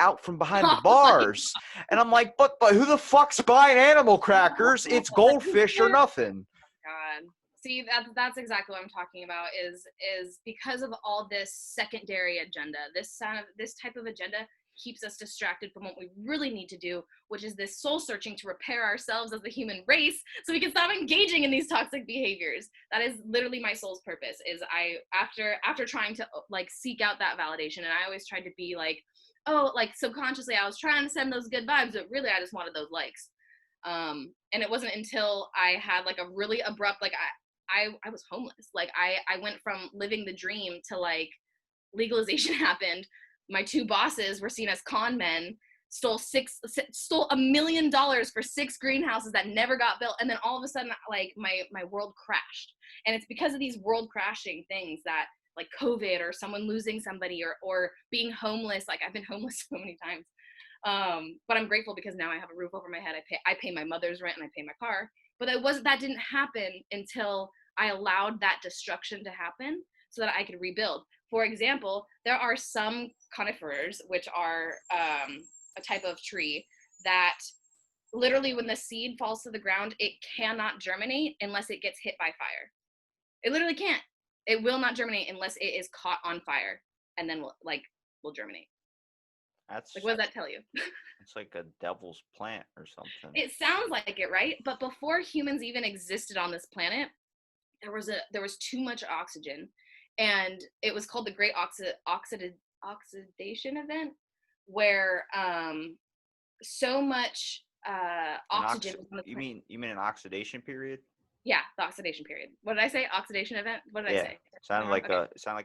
Speaker 1: out from behind the
Speaker 2: Oh my
Speaker 1: bars. And I'm like, but who the fuck's buying animal crackers? It's goldfish or nothing.
Speaker 2: god. See, that's exactly what I'm talking about. Is because of all this secondary agenda. This type of agenda keeps us distracted from what we really need to do, which is this soul searching to repair ourselves as the human race, so we can stop engaging in these toxic behaviors. That is literally my soul's purpose. Is I after trying to like seek out that validation, and I always tried to be like, oh, like subconsciously I was trying to send those good vibes, but really I just wanted those likes. And it wasn't until I had like a really abrupt, like I was homeless. Like I went from living the dream to like legalization happened. My two bosses were seen as con men, stole $1 million for 6 greenhouses that never got built, and then all of a sudden, like my world crashed. And it's because of these world crashing things that like COVID or someone losing somebody or being homeless. Like I've been homeless so many times. But I'm grateful because now I have a roof over my head. I pay my mother's rent and I pay my car. But that didn't happen until I allowed that destruction to happen so that I could rebuild. For example, there are some conifers, which are a type of tree that literally when the seed falls to the ground, it cannot germinate unless it gets hit by fire. It literally can't. It will not germinate unless it is caught on fire, and then will germinate. Like,
Speaker 1: That's
Speaker 2: what does that tell you?
Speaker 1: it's like a devil's plant or something.
Speaker 2: It sounds like it, right? But before humans even existed on this planet, there was too much oxygen, and it was called the Great Oxidation Event, where so much
Speaker 1: An
Speaker 2: oxygen
Speaker 1: ox
Speaker 2: was on the
Speaker 1: you
Speaker 2: planet.
Speaker 1: mean an oxidation period?
Speaker 2: Yeah, the oxidation period. What did I say? Oxidation event. What did I
Speaker 1: Yeah.
Speaker 2: say? Okay.
Speaker 1: It sounded like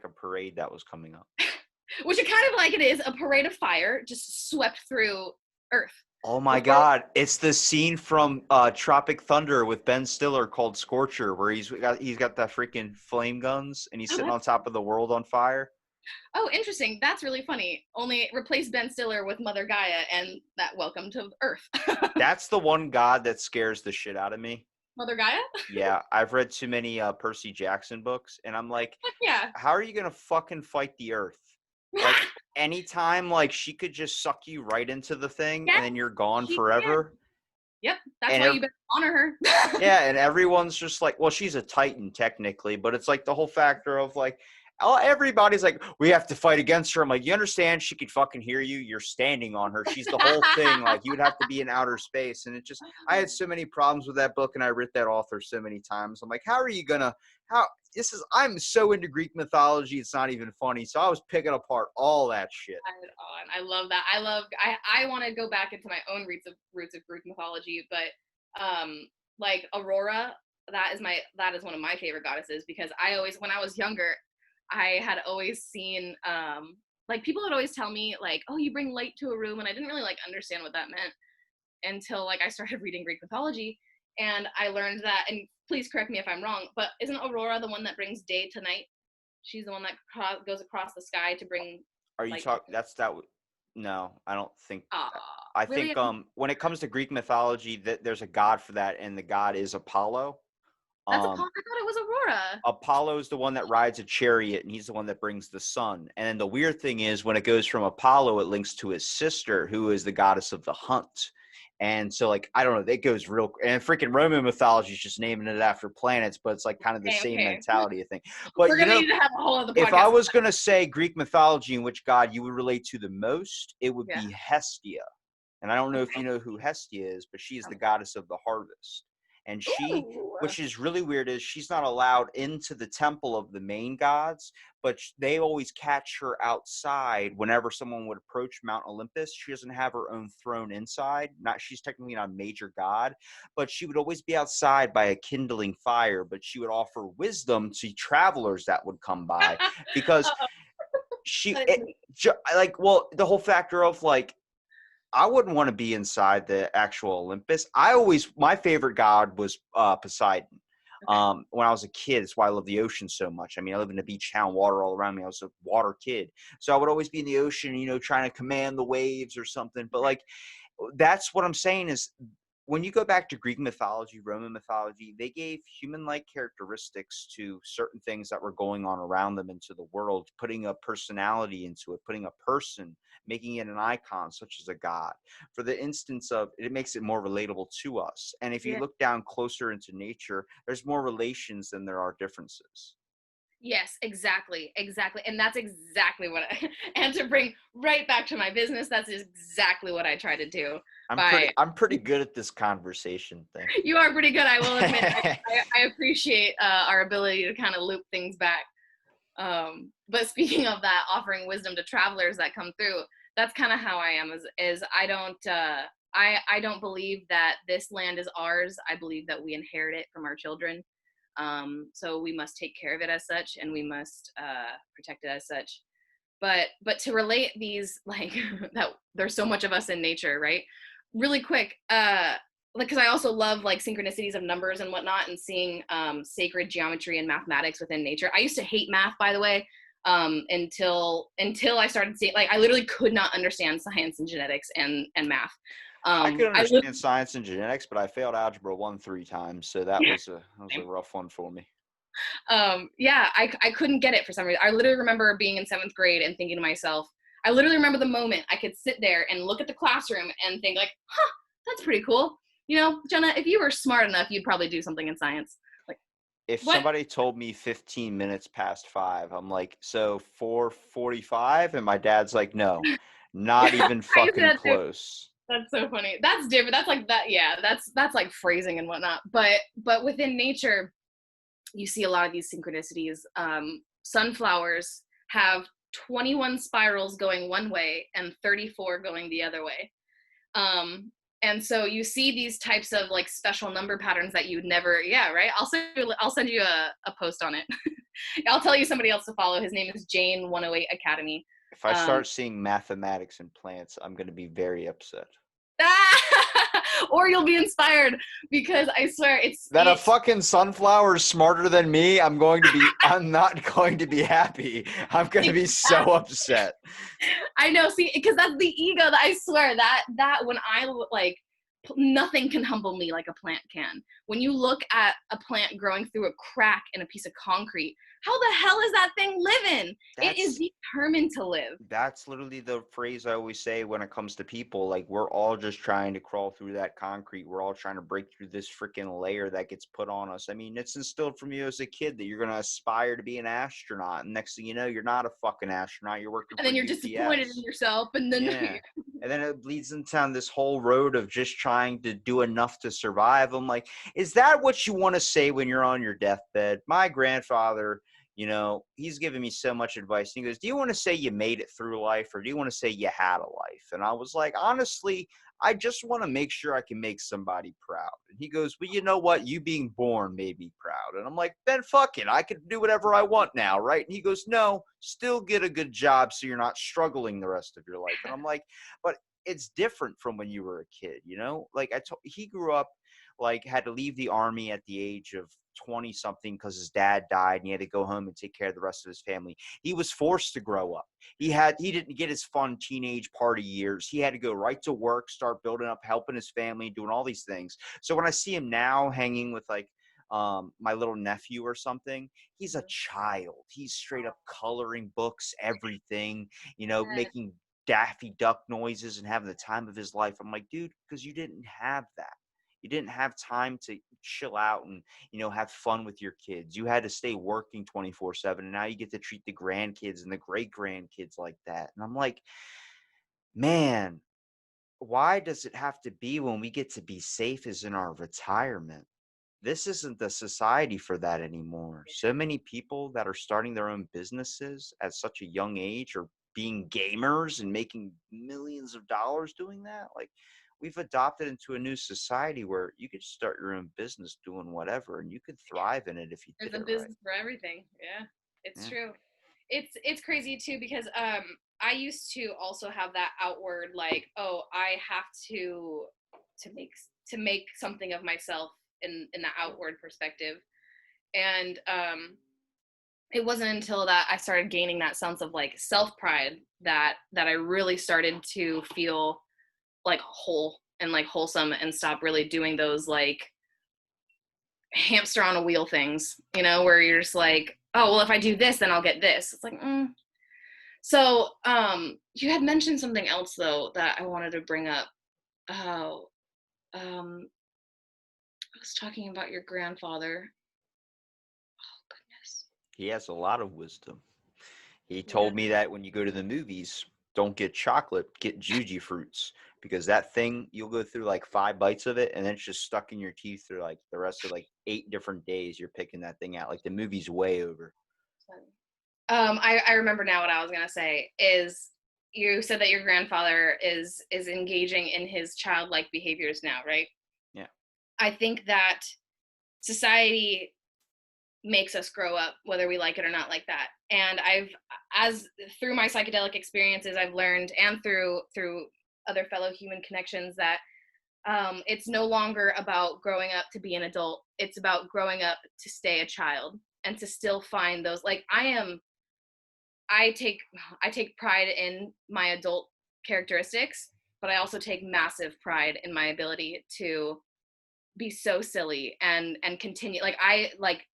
Speaker 1: a parade that was coming up.
Speaker 2: Which it kind of like it is a parade of fire just swept through Earth.
Speaker 1: Oh my
Speaker 2: Before
Speaker 1: God! It's the scene from Tropic Thunder with Ben Stiller called Scorcher, where he's got the freaking flame guns and he's
Speaker 2: oh,
Speaker 1: sitting on
Speaker 2: that's
Speaker 1: top of the world on fire.
Speaker 2: oh interesting. That's really funny. Only replace Ben Stiller with Mother Gaia and that welcome to Earth.
Speaker 1: That's the one god that scares the shit out of me.
Speaker 2: Mother Gaia?
Speaker 1: Yeah, I've read too many Percy Jackson books, and I'm like,
Speaker 2: Yeah.
Speaker 1: how are you gonna fucking fight the Earth? Like, anytime, like, she could just suck you right into the thing, and
Speaker 2: Yes,
Speaker 1: then you're gone
Speaker 2: she can.
Speaker 1: forever.
Speaker 2: Yep. That's
Speaker 1: And
Speaker 2: why you better honor her.
Speaker 1: yeah, and everyone's just like, well, she's a Titan technically, but it's like the whole factor of like, oh, everybody's like, we have to fight against her. I'm like, you understand? She could fucking hear you. You're standing on her. She's the whole thing. Like, you would have to be in outer space. And it just, I had so many problems with that book, and I read that author so many times. I'm like, how are you gonna? How I'm so into Greek mythology, it's not even funny. So I was picking apart all that shit.
Speaker 2: I love that. I want to go back into my own roots of Greek mythology, but like Aurora, that is one of my favorite goddesses, because I always, when I was younger, I had always seen like people would always tell me like, oh, you bring light to a room, and I didn't really like understand what that meant until like I started reading Greek mythology, and I learned that, and please correct me if I'm wrong, but isn't Aurora the one that brings day to night? She's the one that goes across the sky to bring
Speaker 1: Are you
Speaker 2: light.
Speaker 1: talking? No, I don't think. I
Speaker 2: Really?
Speaker 1: think when it comes to Greek mythology, that there's a god for that, and the god is Apollo.
Speaker 2: That's Apollo.
Speaker 1: Um,
Speaker 2: I thought it was Aurora.
Speaker 1: Apollo is the one that rides a chariot, and he's the one that brings the sun. And then the weird thing is, when it goes from Apollo, it links to his sister, who is the goddess of the hunt. And so, like, I don't know, it goes real. And freaking Roman mythology is just naming it after planets, but it's like kind of the
Speaker 2: Okay,
Speaker 1: same
Speaker 2: okay.
Speaker 1: mentality, I think. But
Speaker 2: We're gonna need to have a whole other
Speaker 1: if I
Speaker 2: podcast.
Speaker 1: was going to say Greek mythology and which god you would relate to the most, it would
Speaker 2: Yeah.
Speaker 1: be Hestia. And I don't know if you
Speaker 2: Okay.
Speaker 1: know who Hestia is, but she is the
Speaker 2: Um,
Speaker 1: goddess of the harvest. And she,
Speaker 2: Ooh.
Speaker 1: which is really weird, is she's not allowed into the temple of the main gods, but they always catch her outside whenever someone would approach Mount Olympus. She doesn't have her own throne inside. She's technically not a major god, but she would always be outside by a kindling fire, but she would offer wisdom to travelers that would come by because
Speaker 2: Uh-oh.
Speaker 1: she,
Speaker 2: That is
Speaker 1: it,
Speaker 2: neat.
Speaker 1: like, well, the whole factor of like, I wouldn't want to be inside the actual Olympus. My favorite god was Poseidon.
Speaker 2: Okay.
Speaker 1: When I was a kid, that's why I love the ocean so much. I mean, I live in a beach town, water all around me. I was a water kid. So I would always be in the ocean, trying to command the waves or something. But like, that's what I'm saying is when you go back to Greek mythology, Roman mythology, they gave human-like characteristics to certain things that were going on around them into the world, putting a personality into it, putting a person, making it an icon, such as a god. For the instance of it makes it more relatable to us. And if you
Speaker 2: Yeah.
Speaker 1: look down closer into nature, there's more relations than there are differences.
Speaker 2: Yes, exactly, exactly, and that's exactly what and to bring right back to my business, that's exactly what I try to do. By
Speaker 1: I'm pretty good at this conversation thing.
Speaker 2: You are pretty good, I will admit. I appreciate our ability to kind of loop things back. But speaking of that, offering wisdom to travelers that come through, that's kind of how I am. Is I don't believe that this land is ours. I believe that we inherit it from our children. So we must take care of it as such, and we must protect it as such. But to relate these, like, that there's so much of us in nature, right? Really quick, like, because I also love like synchronicities of numbers and whatnot, and seeing sacred geometry and mathematics within nature. I used to hate math, by the way, until I started seeing, like, I literally could not understand science and genetics and math.
Speaker 1: I could
Speaker 2: I
Speaker 1: understand science and genetics, but I failed algebra 1 3 times, so that was a rough one for me.
Speaker 2: Yeah, I couldn't get it for some reason. I literally remember being in 7th grade and thinking to myself, I literally remember the moment I could sit there and look at the classroom and think like, huh, that's pretty cool. Jenna, if you were smart enough, you'd probably do something in science. Like,
Speaker 1: If
Speaker 2: what?
Speaker 1: somebody told me 15 minutes past 5, I'm like, so 4:45, and my dad's like, no, not
Speaker 2: Yeah,
Speaker 1: even
Speaker 2: I used to do
Speaker 1: fucking
Speaker 2: that too.
Speaker 1: close.
Speaker 2: That's so funny. That's different. That's like that. Yeah, that's like phrasing and whatnot. But within nature, you see a lot of these synchronicities. Sunflowers have 21 spirals going one way and 34 going the other way. And so you see these types of like special number patterns that you'd never, yeah, right? I'll send you a post on it. I'll tell you somebody else to follow. His name is Jane 108 Academy.
Speaker 1: If I
Speaker 2: Um,
Speaker 1: start seeing mathematics in plants, I'm going to be very upset.
Speaker 2: or you'll be inspired, because I swear
Speaker 1: That a fucking sunflower is smarter than me, I'm not going to be happy. I'm going to be so upset.
Speaker 2: I know, see, because that's the ego, that I swear that when I like, nothing can humble me like a plant can. When you look at a plant growing through a crack in a piece of concrete, how the hell is that thing living? It is
Speaker 1: That's
Speaker 2: determined to live.
Speaker 1: that's literally the phrase I always say when it comes to people. Like, we're all just trying to crawl through that concrete. We're all trying to break through this freaking layer that gets put on us. I mean, it's instilled from you as a kid that you're going to aspire to be an astronaut. And next thing you know, you're not a fucking astronaut. You're working
Speaker 2: And
Speaker 1: for
Speaker 2: then you're disappointed in
Speaker 1: UPS.
Speaker 2: yourself, and then
Speaker 1: Yeah. And then it leads into down this whole road of just trying to do enough to survive. I'm like, is that what you want to say when you're on your deathbed? My grandfather, he's given me so much advice. He goes, do you want to say you made it through life, or do you want to say you had a life? And I was like, honestly, I just want to make sure I can make somebody proud. And he goes, well, you know what? You being born made me proud. And I'm like, then fuck it. I can do whatever I want now, right? And he goes, no, still get a good job so you're not struggling the rest of your life. And I'm like, but it's different from when you were a kid, you know? Like he grew up, like had to leave the army at the age of 20 something because his dad died and he had to go home and take care of the rest of his family. He was forced to grow up. He didn't get his fun teenage party years. He had to go right to work, start building up, helping his family, doing all these things. So when I see him now hanging with like my little nephew or something, he's a child. He's straight up coloring books, everything, you know,
Speaker 2: Yes.
Speaker 1: making Daffy Duck noises and having the time of his life. I'm like, dude, because you didn't have that. You didn't have time to chill out and, you know, have fun with your kids. You had to stay working 24/7. And now you get to treat the grandkids and the great grandkids like that. And I'm like, man, why does it have to be when we get to be safe as in our retirement? This isn't the society for that anymore. So many people that are starting their own businesses at such a young age are being gamers and making millions of dollars doing that. Like we've adopted into a new society where you could start your own business doing whatever and you could thrive in it if you
Speaker 2: There's
Speaker 1: did
Speaker 2: a
Speaker 1: it right.
Speaker 2: business for everything. Yeah, it's
Speaker 1: Yeah.
Speaker 2: true. It's crazy too because I used to also have that outward like, oh, I have to make to make something of myself in the outward perspective. And it wasn't until that I started gaining that sense of like self pride that I really started to feel like whole and like wholesome and stop really doing those like hamster on a wheel things, you know, where you're just like, oh, well, if I do this, then I'll get this. It's like, So, you had mentioned something else though that I wanted to bring up. Oh, I was talking about your grandfather. Oh goodness.
Speaker 1: He has a lot of wisdom. He
Speaker 2: Yeah.
Speaker 1: told me that when you go to the movies, don't get chocolate, get juji fruits because that thing you'll go through like 5 bites of it and then it's just stuck in your teeth for like the rest of like 8 different days. You're picking that thing out. Like the movie's way over.
Speaker 2: I remember now what I was gonna say is you said that your grandfather is engaging in his childlike behaviors now, right?
Speaker 1: Yeah.
Speaker 2: I think that society makes us grow up whether we like it or not like that. And I've as through my psychedelic experiences I've learned and through other fellow human connections that it's no longer about growing up to be an adult. It's about growing up to stay a child and to still find those like I take I take pride in my adult characteristics, but I also take massive pride in my ability to be so silly and continue like I like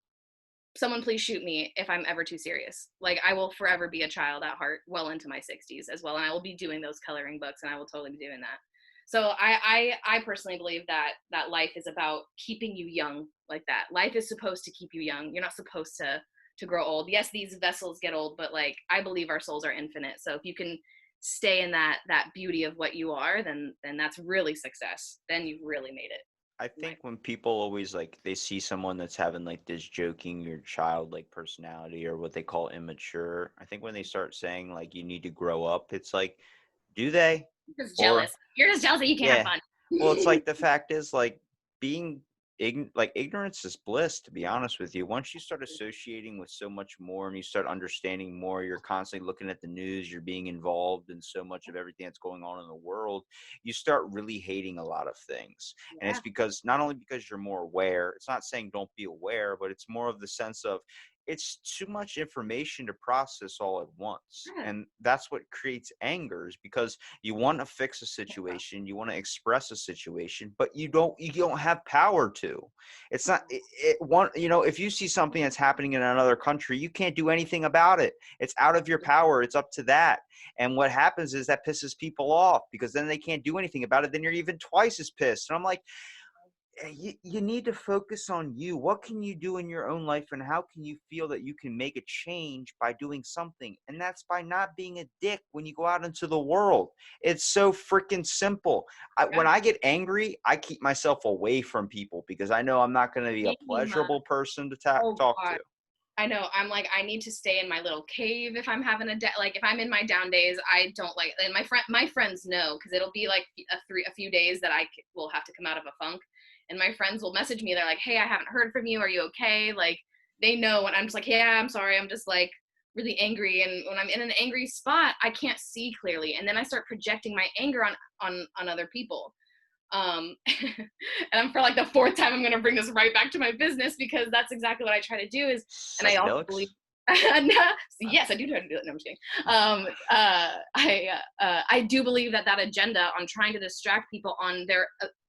Speaker 2: someone please shoot me if I'm ever too serious. Like I will forever be a child at heart well into my 60s as well and I will be doing those coloring books and I will totally be doing that. So I personally believe that life is about keeping you young like that. Life is supposed to keep you young. You're not supposed to grow old. Yes, these vessels get old, but like I believe our souls are infinite. So if you can stay in that beauty of what you are, then that's really success. Then you've really made it.
Speaker 1: I think when people always like they see someone that's having like this joking or childlike personality or what they call immature, I think when they start saying like you need to grow up, it's like, do they?
Speaker 2: You're just
Speaker 1: Or
Speaker 2: jealous. You're just jealous that you can't have
Speaker 1: yeah.
Speaker 2: fun.
Speaker 1: Well, it's like the fact is like being like ignorance is bliss, to be honest with you. Once you start associating with so much more and you start understanding more, you're constantly looking at the news, you're being involved in so much of everything that's going on in the world, you start really hating a lot of things. And it's
Speaker 2: Yeah.
Speaker 1: because not only because you're more aware, it's not saying don't be aware, but it's more of the sense of it's too much information to process all at once.
Speaker 2: Yeah.
Speaker 1: And that's what creates anger is because you want to fix a situation, you want to express a situation, but you don't have power to. It's not it one, you know, if you see something that's happening in another country, you can't do anything about it. It's out of your power. It's up to that. And what happens is that pisses people off because then they can't do anything about it. Then you're even twice as pissed. And I'm like, you need to focus on you. What can you do in your own life and how can you feel that you can make a change by doing something? And that's by not being a dick when you go out into the world. It's so freaking simple. When I get angry, I keep myself away from people because I know I'm not going to be a
Speaker 2: Same.
Speaker 1: pleasurable person to
Speaker 2: Oh
Speaker 1: talk
Speaker 2: God.
Speaker 1: to.
Speaker 2: I know. I'm like, I need to stay in my little cave if I'm having like if I'm in my down days. I don't like, and my friends know, because it'll be like a few days that will have to come out of a funk, and my friends will message me. They're like, hey, I haven't heard from you. Are you okay? Like, they know, and I'm just like, yeah, I'm sorry. I'm just like really angry, and when I'm in an angry spot, I can't see clearly, and then I start projecting my anger on other people. And I'm, for like the fourth time, I'm going to bring this right back to my business, because that's exactly what I try to do is, and I also believe,
Speaker 1: Psychedelics?
Speaker 2: yes, I do try to do it. No, I'm just kidding. I do believe that agenda on trying to distract people on their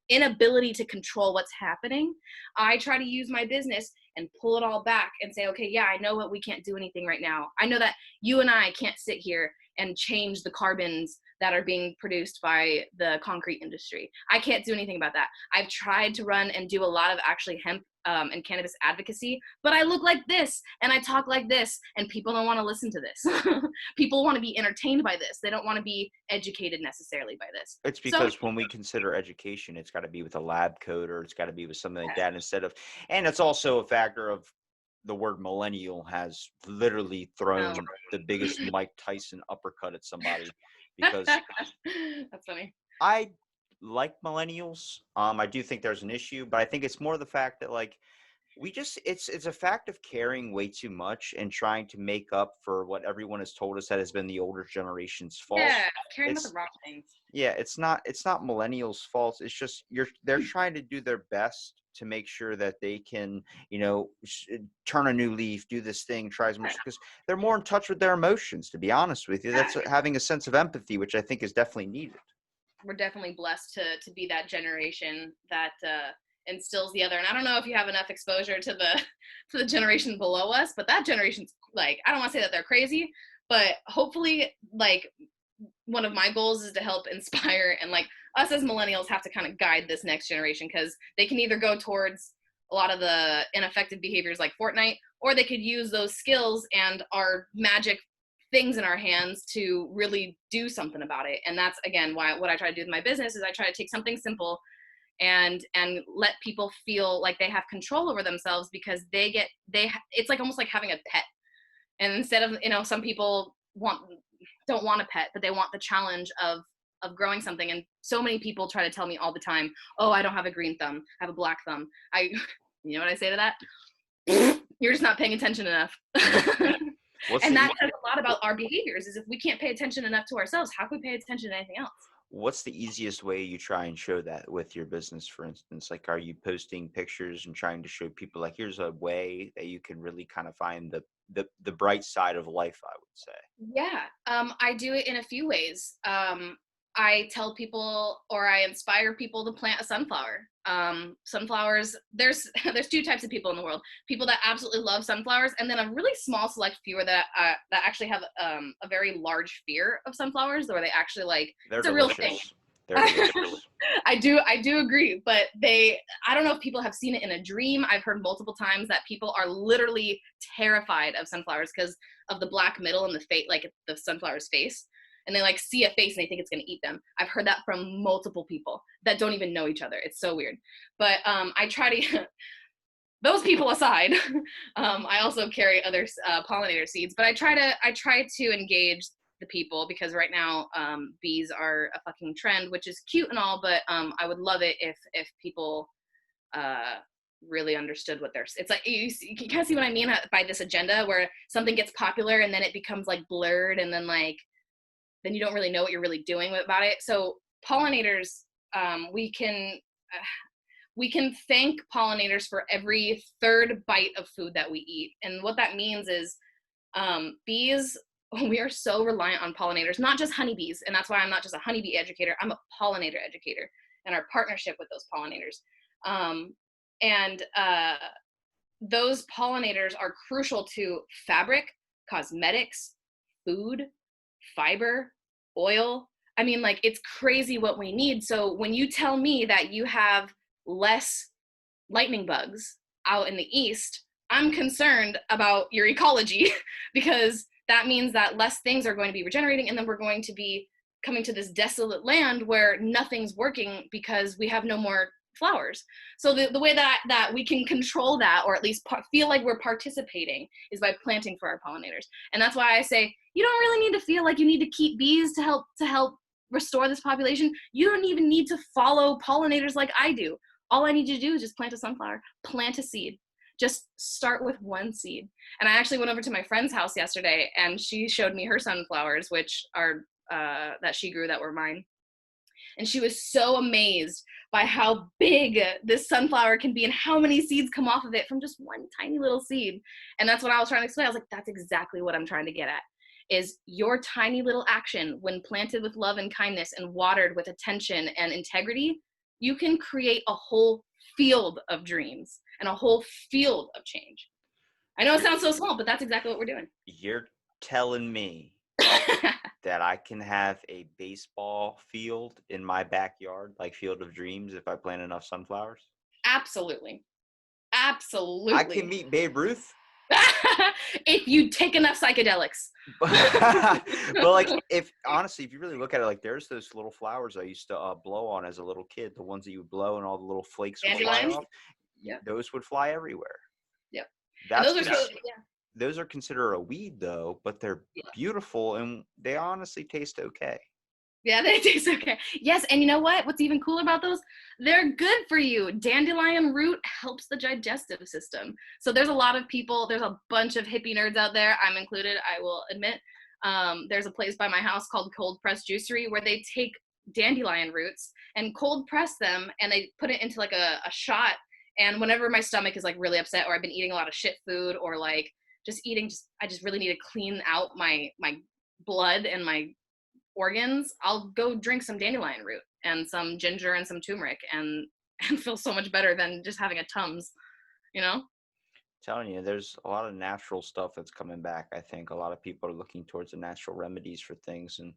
Speaker 2: inability to control what's happening, I try to use my business and pull it all back and say, okay, yeah, I know what we can't do anything right now. I know that you and I can't sit here and change the carbons that are being produced by the concrete industry. I can't do anything about that. I've tried to run and do a lot of actually hemp and cannabis advocacy, but I look like this and I talk like this, and people don't want to listen to this. People want to be entertained by this. They don't want to be educated necessarily by this.
Speaker 1: It's
Speaker 2: So
Speaker 1: because when we consider education, it's got to be with a lab coat, or it's got to be with something like that instead of, and it's also a factor of the word millennial has literally
Speaker 2: no.
Speaker 1: thrown the biggest Mike Tyson uppercut at somebody, because
Speaker 2: That's funny.
Speaker 1: I like millennials. I do think there's an issue, but I think it's more the fact that, like, we just it's a fact of caring way too much and trying to make up for what everyone has told us that has been the older generation's fault.
Speaker 2: Yeah, caring about the
Speaker 1: It's
Speaker 2: wrong things.
Speaker 1: Yeah, it's not millennials' fault. It's just they're trying to do their best to make sure that they can, turn a new leaf, do this thing, try as much, because they're more in touch with their emotions, to be honest with you.
Speaker 2: Yeah,
Speaker 1: That's having a sense of empathy, which I think is definitely needed.
Speaker 2: we're definitely blessed to be that generation that instills the other. And I don't know if you have enough exposure to the to the generation below us, but that generation's like, I don't want to say that they're crazy, but hopefully, like, one of my goals is to help inspire, and like us as millennials have to kind of guide this next generation, because they can either go towards a lot of the ineffective behaviors like Fortnite, or they could use those skills and our magic things in our hands to really do something about it. And that's, again, why what I try to do with my business is I try to take something simple and let people feel like they have control over themselves, because it's like almost like having a pet. And instead of, some people don't want a pet, but they want the challenge of growing something. And so many people try to tell me all the time, oh, I don't have a green thumb, I have a black thumb. You know what I say to that? You're just not paying attention enough.
Speaker 1: What's
Speaker 2: And
Speaker 1: the
Speaker 2: that says a lot about our behaviors, is if we can't pay attention enough to ourselves, how can we pay attention to anything else?
Speaker 1: what's the easiest way you try and show that with your business, for instance? Like, are you posting pictures and trying to show people, like, here's a way that you can really kind of find the bright side of life, I would say?
Speaker 2: Yeah, I do it in a few ways. I tell people, or I inspire people to plant a sunflower. Sunflowers, there's there's two types of people in the world: people that absolutely love sunflowers, and then a really small select few that actually have a very large fear of sunflowers, where they actually like,
Speaker 1: They're
Speaker 2: it's a real thing.
Speaker 1: delicious. They're delicious.
Speaker 2: I do agree, but I don't know if people have seen it in a dream. I've heard multiple times that people are literally terrified of sunflowers because of the black middle and the face, like the sunflower's face, and they like see a face and they think it's going to eat them. I've heard that from multiple people that don't even know each other. It's so weird. But I try to those people aside, I also carry other pollinator seeds, but I try to engage the people, because right now bees are a fucking trend, which is cute and all, but I would love it if people really understood what it's like. You kind of see what I mean by this agenda, where something gets popular and then it becomes like blurred, and then you don't really know what you're really doing about it. So pollinators, we can thank pollinators for every third bite of food that we eat. And what that means is bees, we are so reliant on pollinators, not just honeybees. And that's why I'm not just a honeybee educator, I'm a pollinator educator, and our partnership with those pollinators. And those pollinators are crucial to fabric, cosmetics, food, fiber, oil. I mean, like, it's crazy what we need. So when you tell me that you have less lightning bugs out in the east, I'm concerned about your ecology because that means that less things are going to be regenerating, and then we're going to be coming to this desolate land where nothing's working because we have no more flowers. So the way that we can control that, or at least feel like we're participating, is by planting for our pollinators. And that's why I say you don't really need to feel like you need to keep bees to help restore this population. You don't even need to follow pollinators like I do. All I need you to do is just plant a sunflower, plant a seed. Just start with one seed. And I actually went over to my friend's house yesterday, and she showed me her sunflowers, which are that she grew that were mine. And she was so amazed by how big this sunflower can be and how many seeds come off of it from just one tiny little seed. And that's what I was trying to explain. I was like, that's exactly what I'm trying to get at, is your tiny little action, when planted with love and kindness and watered with attention and integrity, you can create a whole field of dreams and a whole field of change. I know it sounds so small, but that's exactly what we're doing.
Speaker 1: You're telling me that I can have a baseball field in my backyard, like Field of Dreams, if I plant enough sunflowers?
Speaker 2: Absolutely. Absolutely.
Speaker 1: I can meet Babe Ruth.
Speaker 2: If you take enough psychedelics.
Speaker 1: But like, if honestly, if you really look at it, like there's those little flowers I used to blow on as a little kid, the ones that you would blow and all the little flakes would fly off.
Speaker 2: Yep.
Speaker 1: Those would fly everywhere.
Speaker 2: Yep.
Speaker 1: That's
Speaker 2: and those are
Speaker 1: those are considered a weed though, but they're beautiful and they honestly taste okay.
Speaker 2: Yeah, they taste okay. Yes, and you know what? What's even cooler about those? They're good for you. Dandelion root helps the digestive system. So there's a lot of people, there's a bunch of hippie nerds out there, I'm included, I will admit. There's a place by my house called Cold Press Juicery where they take dandelion roots and cold press them, and they put it into like a shot. And whenever my stomach is like really upset, or I've been eating a lot of shit food, or like I just really need to clean out my blood and my organs, I'll go drink some dandelion root and some ginger and some turmeric and feel so much better than just having a Tums, you know?
Speaker 1: Telling you, there's a lot of natural stuff that's coming back. I think a lot of people are looking towards the natural remedies for things, and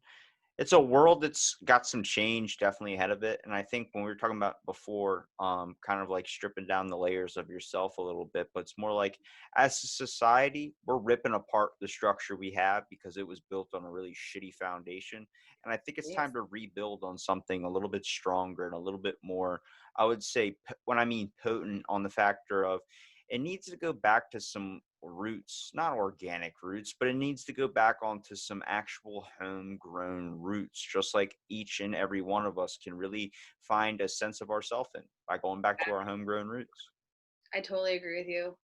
Speaker 1: it's a world that's got some change definitely ahead of it. And I think when we were talking about before, kind of like stripping down the layers of yourself a little bit, but it's more like as a society, we're ripping apart the structure we have because it was built on a really shitty foundation. And I think it's time to rebuild on something a little bit stronger and a little bit more, I would say, when I mean potent, on the factor of it needs to go back to some roots, not organic roots, but it needs to go back onto some actual homegrown roots, just like each and every one of us can really find a sense of ourselves in by going back to our homegrown roots.
Speaker 2: I totally agree with you.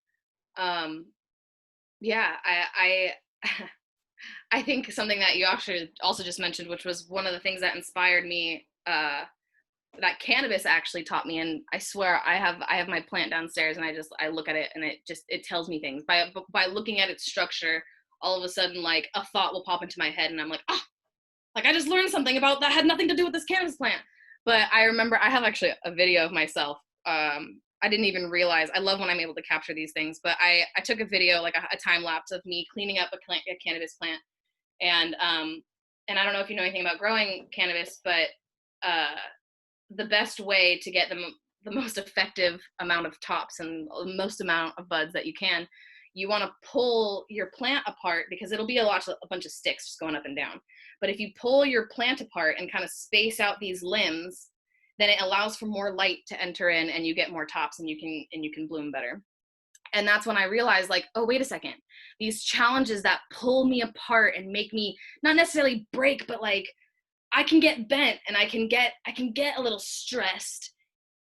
Speaker 2: Yeah, I think something that you actually also just mentioned, which was one of the things that inspired me, that cannabis actually taught me. And I swear I have my plant downstairs, and I look at it and it tells me things by looking at its structure. All of a sudden, like a thought will pop into my head, and I'm like, like I just learned something about that had nothing to do with this cannabis plant. But I remember I have actually a video of myself. I didn't even realize. I love when I'm able to capture these things, but I took a video, like a time lapse of me cleaning up a cannabis plant. And I don't know if you know anything about growing cannabis, but the best way to get the most effective amount of tops and the most amount of buds that you can, you want to pull your plant apart, because it'll be a bunch of sticks just going up and down. But if you pull your plant apart and kind of space out these limbs, then it allows for more light to enter in, and you get more tops, and you can bloom better. And that's when I realized, like, oh, wait a second, these challenges that pull me apart and make me not necessarily break, but like I can get bent and I can get a little stressed,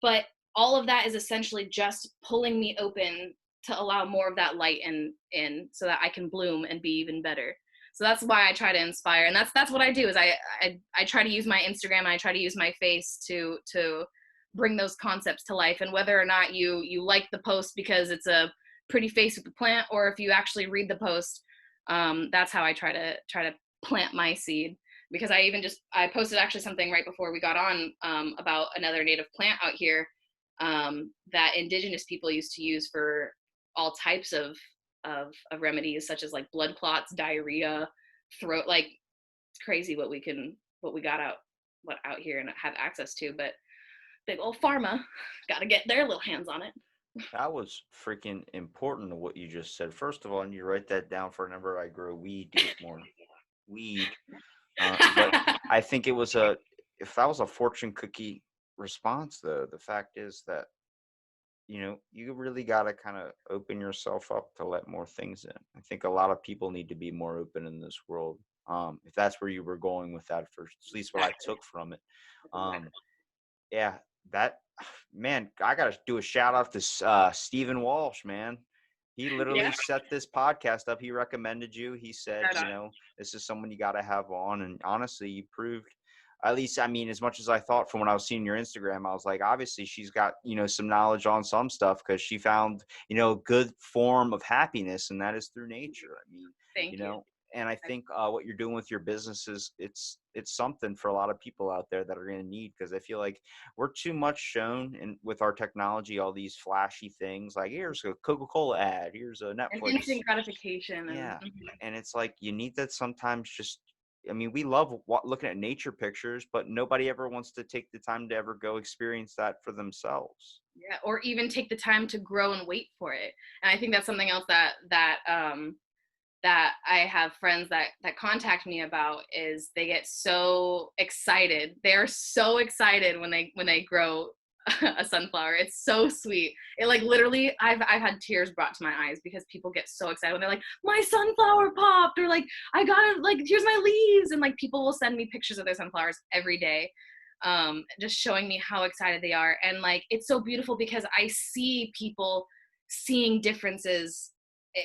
Speaker 2: but all of that is essentially just pulling me open to allow more of that light in so that I can bloom and be even better. So that's why I try to inspire. And that's what I do, is I try to use my Instagram, and I try to use my face to bring those concepts to life. And whether or not you like the post because it's a pretty face with the plant, or if you actually read the post, that's how I try to plant my seed. Because I posted actually something right before we got on, about another native plant out here, that indigenous people used to use for all types of remedies, such as like blood clots, diarrhea, throat. Like, it's crazy what we got out here and have access to. But big old pharma got to get their little hands on it.
Speaker 1: That was freaking important to what you just said. First of all, and you write that down for a number. I grow weed to get more weed. But I think if I was a fortune cookie response, though. The fact is that, you really got to kind of open yourself up to let more things in. I think a lot of people need to be more open in this world. If that's where you were going with that, for at least what I
Speaker 2: Exactly.
Speaker 1: took from it.
Speaker 2: That's exactly.
Speaker 1: Um, yeah, that man, I gotta do a shout out to Stephen Walsh, man. He
Speaker 2: Yeah.
Speaker 1: literally set this podcast up. He recommended you. He said,
Speaker 2: Right on.
Speaker 1: this is someone you got to have on. And honestly, you proved, at least, I mean, as much as I thought from when I was seeing your Instagram, I was like, obviously she's got, some knowledge on some stuff, because she found, a good form of happiness, and that is through nature. I mean, you
Speaker 2: Thank you.
Speaker 1: know, and I think what you're doing with your business is it's something for a lot of people out there that are going to need, because I feel like we're too much shown in with our technology, all these flashy things, like here's a Coca-Cola ad, here's a
Speaker 2: And
Speaker 1: Netflix.
Speaker 2: instant gratification and
Speaker 1: Yeah. And it's like you need that sometimes. Just, I mean, we love looking at nature pictures, but nobody ever wants to take the time to ever go experience that for themselves.
Speaker 2: yeah, or even take the time to grow and wait for it. And I think that's something else that I have friends that contact me about, is they get so excited. They're so excited when they grow a sunflower. It's so sweet. It like literally I've had tears brought to my eyes because people get so excited when they're like, my sunflower popped, or like, I got it, like here's my leaves. And like people will send me pictures of their sunflowers every day. Just showing me how excited they are. And like it's so beautiful because I see people seeing differences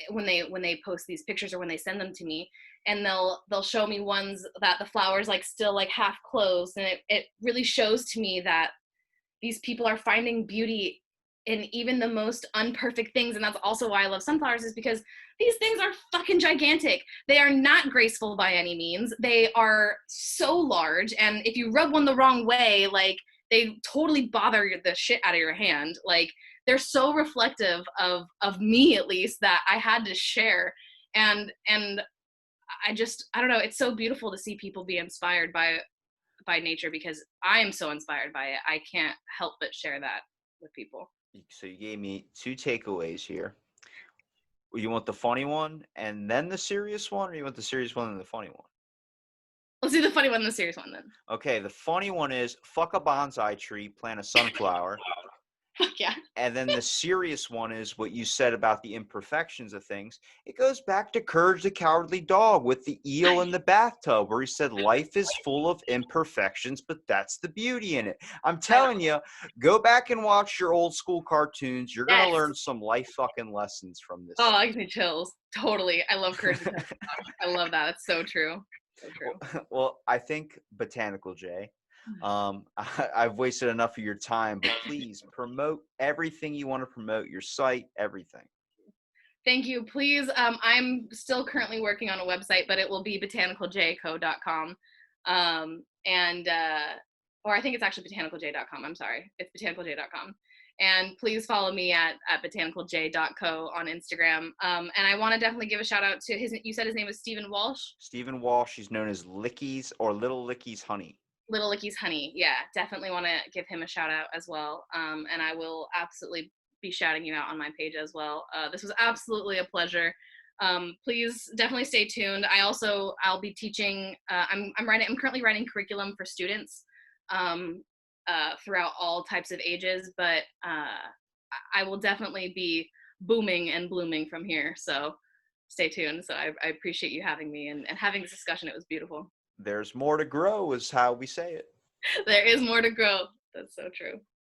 Speaker 2: when they post these pictures or when they send them to me, and they'll show me ones that the flowers like still like half closed, and it really shows to me that these people are finding beauty in even the most unperfect things. And that's also why I love sunflowers, is because these things are fucking gigantic. They are not graceful by any means. They are so large, and if you rub one the wrong way, like they totally bother the shit out of your hand. Like they're so reflective of me, at least, that I had to share. And I don't know, it's so beautiful to see people be inspired by nature, because I am so inspired by it. I can't help but share that with people.
Speaker 1: So you gave me two takeaways here. You want the funny one and then the serious one, or you want the serious one and the funny one?
Speaker 2: Let's do the funny one and the serious one then.
Speaker 1: Okay, the funny one is fuck a bonsai tree, plant a sunflower.
Speaker 2: Fuck yeah.
Speaker 1: And then the serious one is what you said about the imperfections of things. It goes back to Courage the Cowardly Dog with the eel in the bathtub, where he said life is full of imperfections, but that's the beauty in it. I'm
Speaker 2: Right
Speaker 1: telling you, go back and watch your old school cartoons. You're going to
Speaker 2: Yes.
Speaker 1: learn some life fucking lessons from this
Speaker 2: Oh,
Speaker 1: stuff.
Speaker 2: it gives me chills. Totally. I love Courage the Cowardly Dog. I love that. It's so true. So true.
Speaker 1: Well, I think Botanical Jay, I've wasted enough of your time, but please promote everything you want to promote, your site, everything.
Speaker 2: Thank you. Please, I'm still currently working on a website, but it will be botanicalJayco.com. And or I think it's actually botanicaljay.com. I'm sorry. It's botanicaljay.com. And please follow me at botanicaljay.co on Instagram. And I want to definitely give a shout out to you said his name was Stephen Walsh.
Speaker 1: Stephen Walsh, he's known as Licky's or Little Licky's Honey.
Speaker 2: Little Licky's Honey. Yeah, definitely want to give him a shout out as well. And I will absolutely be shouting you out on my page as well. This was absolutely a pleasure. Please definitely stay tuned. I'll be teaching. I'm currently writing curriculum for students throughout all types of ages, but I will definitely be booming and blooming from here. So stay tuned. So I appreciate you having me and having this discussion. It was beautiful.
Speaker 1: There's more to grow, is how we say it.
Speaker 2: There is more to grow. That's so true.